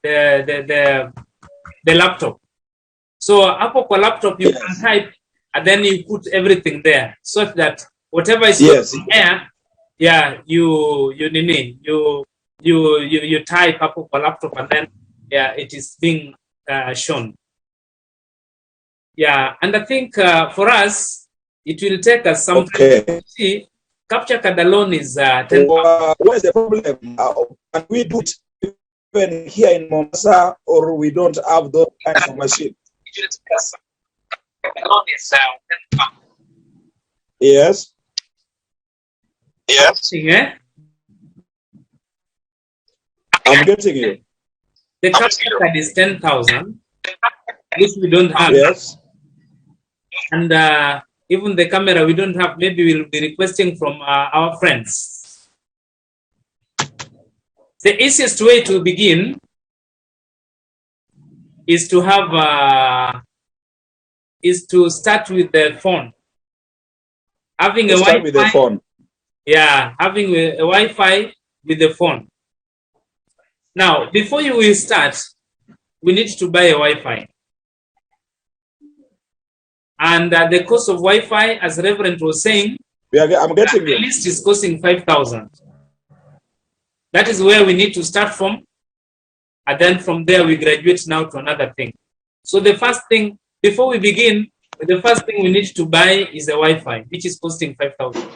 the laptop. So up on laptop you can type, and then you put everything there, so that whatever is on air, you type up on laptop, and then it is being shown. Yeah, and I think for us it will take us some time to see. Capture card alone is 10. What is the problem? Can we do it even here in Mombasa, or we don't have those kinds of machine? Yes. Yes. Yeah. I'm getting you. The capture card is 10,000, which we don't have. Yes. And even the camera we don't have. Maybe we'll be requesting from our friends. The easiest way to begin is to have start with the phone. Having a Wi-Fi with the phone. Yeah, having a Wi-Fi with the phone. Now, before you will start, we need to buy a Wi-Fi. And the cost of Wi-Fi, as Reverend was saying, I'm getting the you. list is costing 5,000. That is where we need to start from. And then from there, we graduate now to another thing. So the first thing, before we begin, the first thing we need to buy is a Wi-Fi, which is costing 5,000.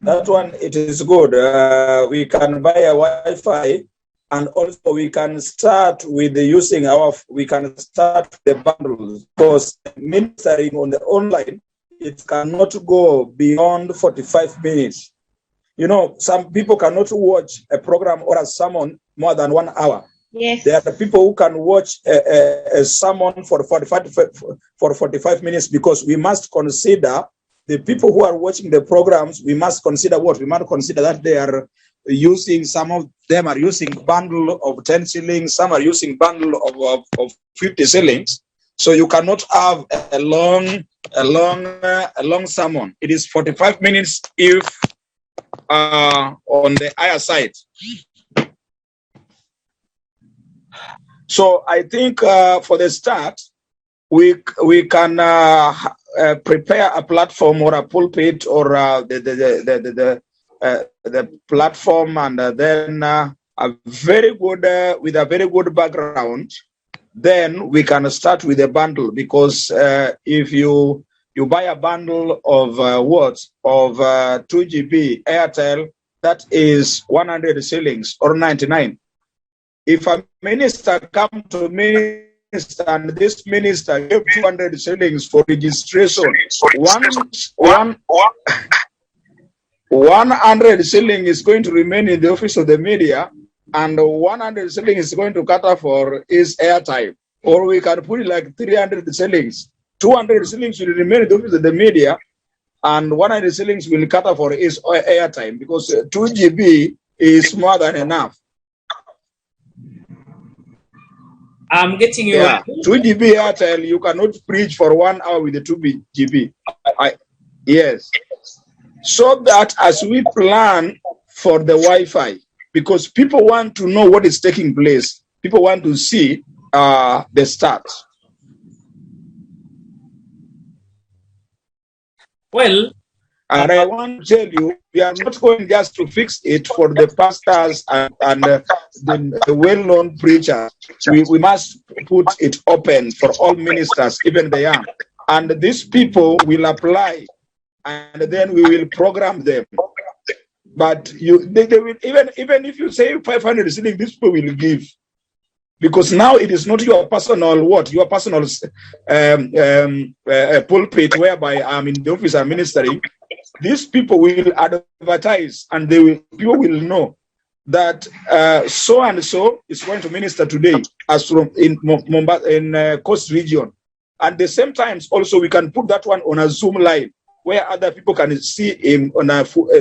That one, it is good. We can buy a Wi-Fi, and also we can start with the bundles, because ministering on the online, it cannot go beyond 45 minutes. You know, some people cannot watch a program or a sermon more than 1 hour. Yes. There are people who can watch a sermon for 45 minutes, because we must consider the people who are watching the programs. We must consider what? We must consider that they are using, some of them are using bundle of 10 shillings, some are using bundle of 50 shillings. So you cannot have a long sermon. It is 45 minutes if on the higher side. So I think for the start, we can prepare a platform or a pulpit, or the platform, and then a very good with a very good background. Then we can start with a bundle, because if you buy a bundle of 2 GB Airtel, that is 100 shillings or 99. If a minister come to minister and this minister gave 200 shillings for registration, 100 shilling is going to remain in the office of the media, and 100 shilling is going to cater for his airtime. Or we can put it like 300 shillings. 200 shillings will remain in the office of the media, and 100 shillings will cater for his airtime, because 2 GB is more than enough. I'm getting you. Yeah, 2 GB Airtel, you cannot preach for 1 hour with the 2 GB. Yes. So that as we plan for the Wi-Fi, because people want to know what is taking place, people want to see the start. Well, and I want to tell you, we are not going just to fix it for the pastors and the well-known preachers. We must put it open for all ministers, even the young. And these people will apply, and then we will program them. But they will, even if you say 500 shillings, these people will give. Because now it is not your personal your personal pulpit whereby I'm in the office and ministering. These people will advertise, and people will know that so and so is going to minister today, as from in Coast region. And the same times also we can put that one on a Zoom line where other people can see him on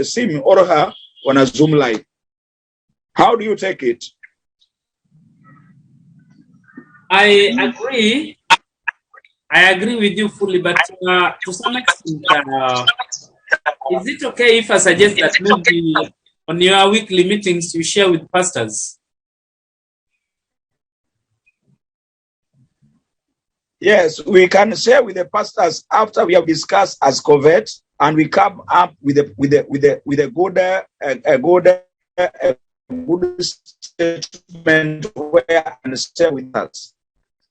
see him or her on a Zoom line. How do you take it? I agree. I agree with you fully, but to some extent, is it okay if I suggest that maybe on your weekly meetings you share with pastors? Yes, we can share with the pastors after we have discussed as Covet, and we come up with a good statement where and share with us.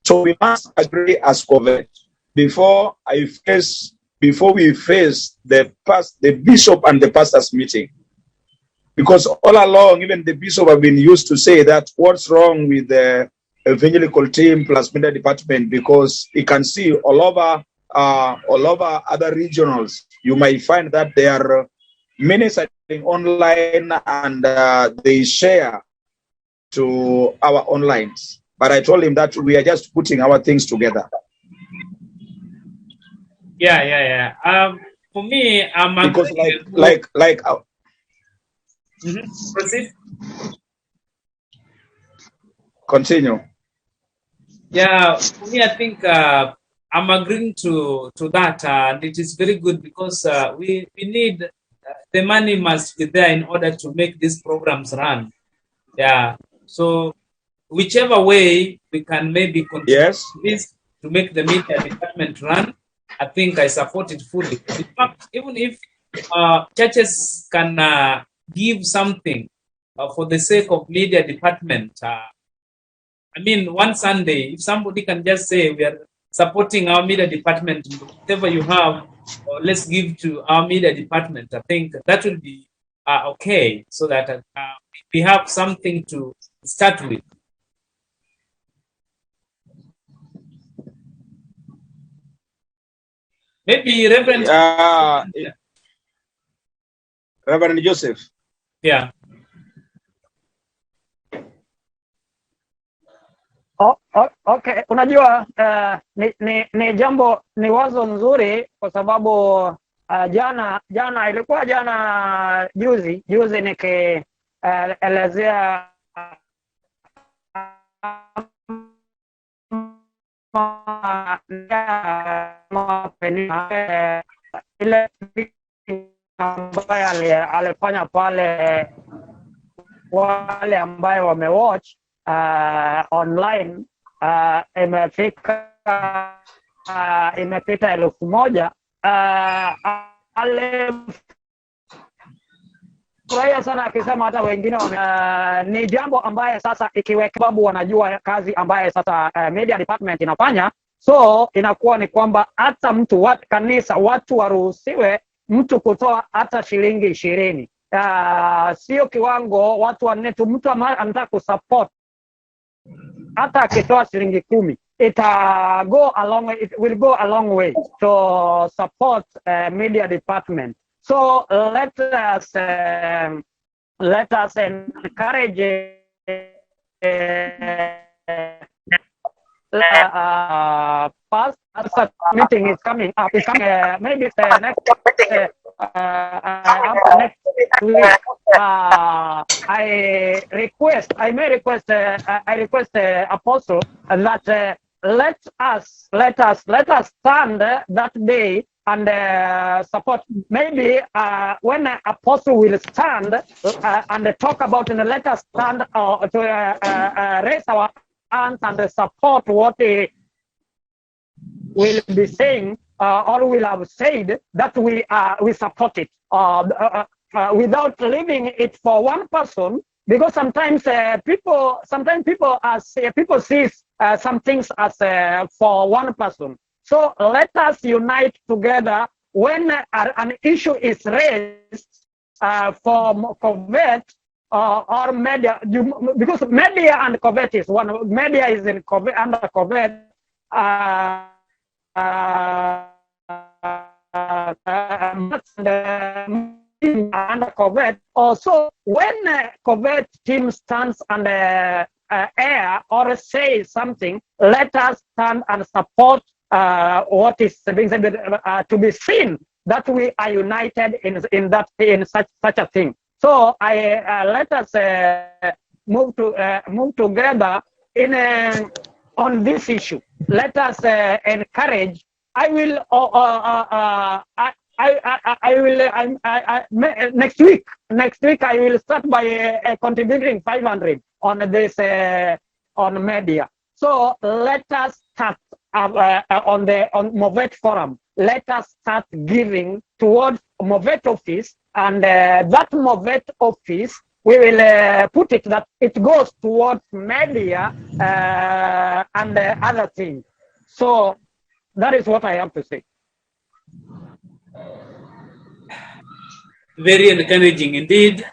So we must agree as Covet before we face the bishop and the pastors meeting. Because all along, even the bishop have been used to say that what's wrong with the evangelical team plus media department, because you can see all over other regionals, you might find that they are ministering online and they share to our onlines. But I told him that we are just putting our things together. Yeah. For me, because like proceed. Continue. Yeah, for me, I think I'm agreeing to that, and it is very good because we need the money must be there in order to make these programs run. Yeah, So whichever way we can maybe contribute Yes. this to make the media department run, I think I support it fully. In fact, even if churches can give something for the sake of media department, I mean, one Sunday, if somebody can just say we are supporting our media department, whatever you have, or let's give to our media department, I think that will be okay, so that we have something to start with. Maybe Reverend. Reverend Joseph. Yeah. Okay, unajua ni jambo, ni wazo nzuri kwa sababu jana ilikuwa juzi nikielezea ile ambayo alifanya pale, wale ambayo wamewatch online imefika imepita 1,000. Alifurahia sana akisema hata wengine ni jambo ambaye sasa ikiweka, sababu wanajua kazi ambaye sasa media department inafanya, so inakuwa ni kwamba hata mtu kanisa, watu waruhusiwe mtu kutoa hata shilingi 20. Sio kiwango watu wanne tu, mtu anataka kusupport hata akitoa shilingi 10, it will go a long way to support media department. So let us encourage past meeting is coming up. It's coming maybe it's next after next week. I request Apostle that let us stand that day and support. Maybe when Apostle will stand and talk about, and let us stand to raise our hands and support what he will be saying or will have said, that we support it without leaving it for one person, because sometimes people see some things as for one person. So let us unite together when an issue is raised for Covet or media, because media and Covet is one. Media is in Covet, under Covet. Under Covet. Also, when Covet team stands on air or say something, let us stand and support what is being said, to be seen that we are united in such a thing. So let us move together on this issue. Let us encourage. I will next week I will start by contributing 500 on this on media. So let us start on Movet forum. Let us start giving towards Movet office, and that Movet office, we will put it that it goes towards media and other things. So that is what I have to say. Very encouraging indeed.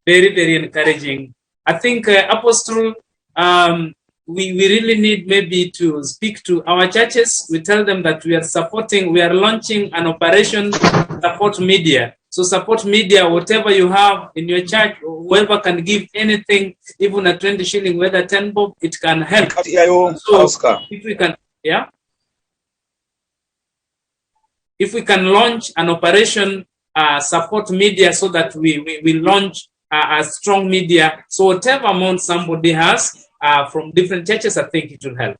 Very, very encouraging. I think Apostle, we really need maybe to speak to our churches. We tell them that we are launching an operation, support media. So support media, whatever you have in your church, whoever can give anything, even a 20 shilling, whether 10 bob, it can help. So if we can, yeah. If we can launch an operation, support media, so that we launch a strong media. So whatever amount somebody has from different churches, I think it will help.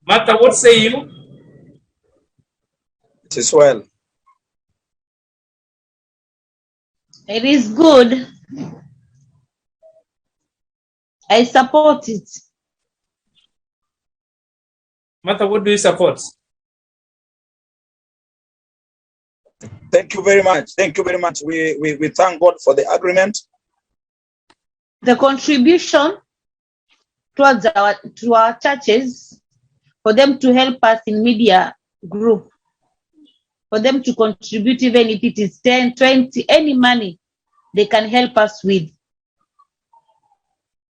Martha, what say you? as well. It is good. I support it. Martha, what do you support? Thank you very much. Thank you very much. We thank God for the agreement. The contribution towards our churches, for them to help us in media group, for them to contribute, even if it is 10, 20, any money they can help us with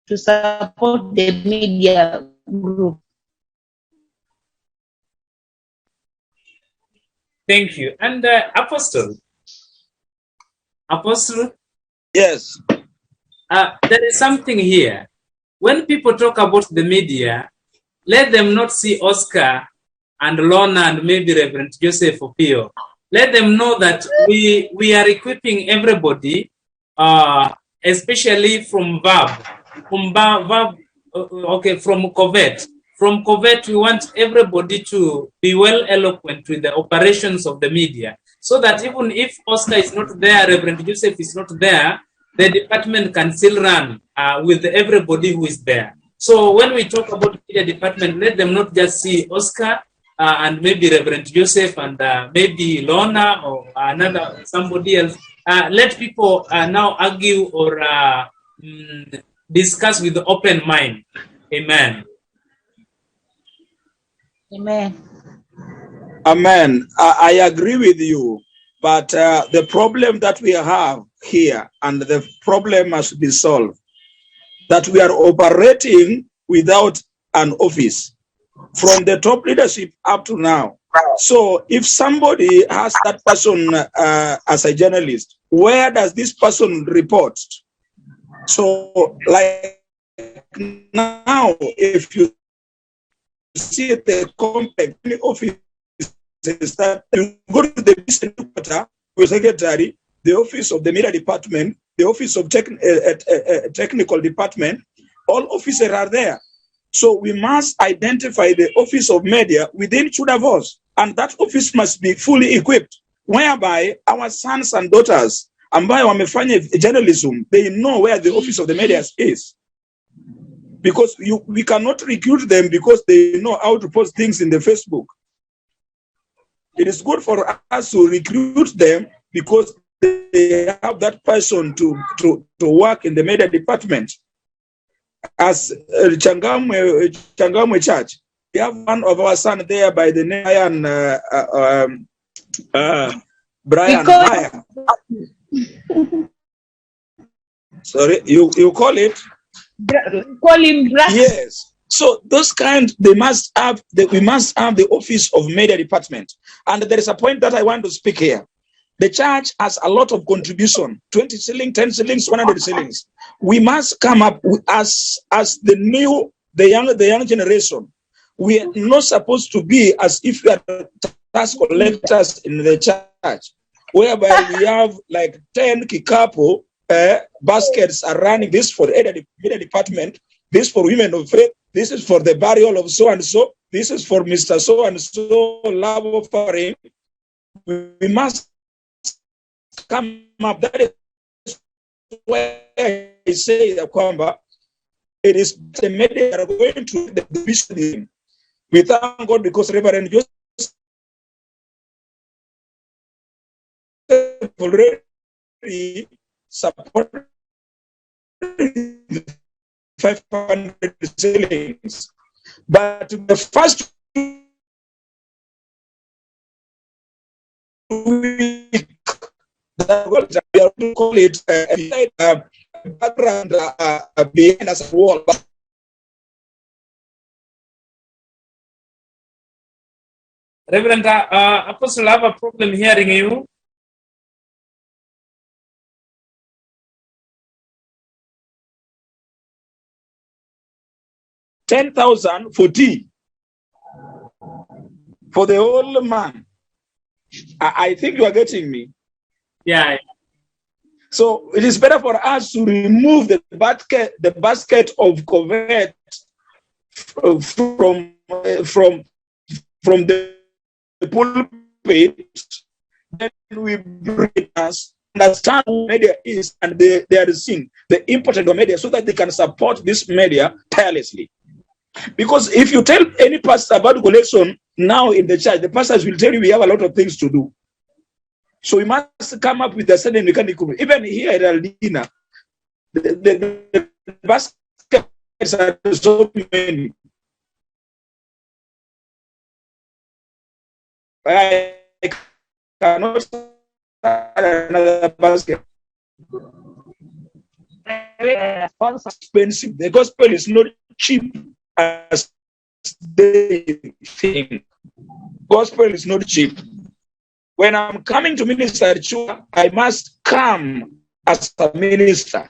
to support the media group. Thank you. And Apostle, Yes. there is something here. When people talk about the media, let them not see Oscar and Lorna and maybe Reverend Joseph Opio. Let them know that we are equipping everybody, especially from from Covet. From Covet, we want everybody to be well eloquent with the operations of the media, so that even if Oscar is not there, Reverend Joseph is not there, the department can still run with everybody who is there. So when we talk about media department, let them not just see Oscar and maybe Reverend Joseph and maybe Lorna or somebody else. Let people now argue or discuss with the open mind. Amen. Amen. Amen. I agree with you. But the problem that we have here, and the problem must be solved, that we are operating without an office from the top leadership up to now. So if somebody has that person as a journalist, where does this person report? So like now, if you see the complex office, that you go to the district secretary, the office of the media department, the office of technical department, all officers are there. So we must identify the office of media within Chudavos, and that office must be fully equipped, whereby our sons and daughters, ambayo wamefanya journalism, they know where the office of the media is. Because we cannot recruit them because they know how to post things in the Facebook. It is good for us to recruit them because they have that person to work in the media department. As Changamwe Church, we have one of our sons there by the name Brian Maya. Sorry, you call it? Call him Brax. Yes. So those kind, we must have the office of media department. And there is a point that I want to speak here. The church has a lot of contribution, 20 shillings, 10 shillings, 100 shillings. We must come up with, as the young generation. We are not supposed to be as if we are tax collectors in the church, whereby we have like 10 kikapo baskets are running. This for the media department, this for women of faith, this is for the burial of so and so, this is for Mr. So and so love offering. We must come up. That is why I say that Kwamba, it is the media that are going to the business. We thank God because Reverend Joseph already supported 500 shillings. But the first week, that we are to call it background behind us wall. Reverend Apostle, I have a problem hearing you. $10,000 for tea for the whole man. I think you are getting me. Yeah. So it is better for us to remove the basket of Covet from the pulpit it, then we bring us understand who media is and they are seeing the importance of media so that they can support this media tirelessly. Because if you tell any pastor about collection now in the church, the pastors will tell you we have a lot of things to do. So we must come up with a certain mechanical. Even here at Aldina, the baskets are so many. I cannot start another basket. Expensive. The gospel is not cheap as they think. Gospel is not cheap. When I'm coming to minister at church, I must come as a minister.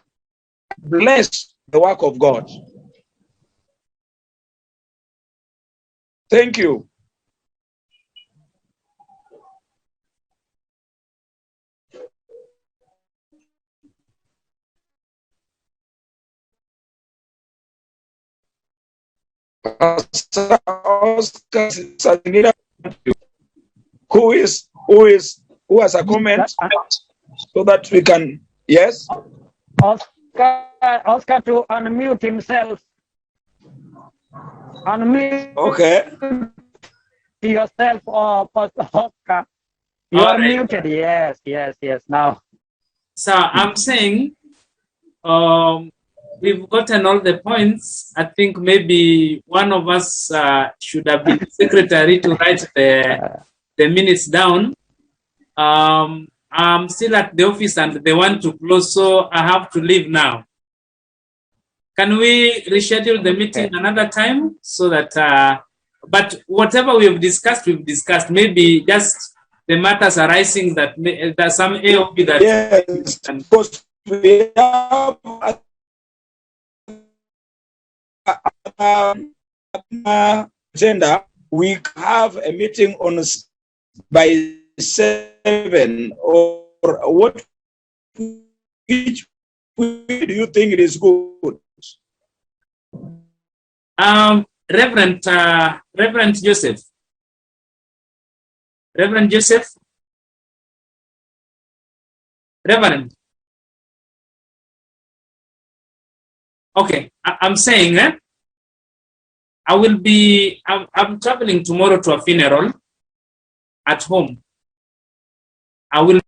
Bless the work of God. Thank you. Pastor Oscar, who has a comment so that we can, yes? Oscar to unmute himself. Unmute Okay. yourself, Pastor Oscar. You are muted. Yes. Now. So I'm saying, we've gotten all the points. I think maybe one of us should have been secretary to write the minutes down. I'm still at the office and they want to close, so I have to leave now. Can we reschedule the meeting another time so that, but whatever we've discussed, maybe just the matters arising that there's some AOP that. Yes, because we have agenda, we have a meeting on by 7 or what? Which do you think it is good? Reverend Joseph. Reverend Joseph. Reverend. Okay, I'm saying, I'm traveling tomorrow to a funeral at home. I will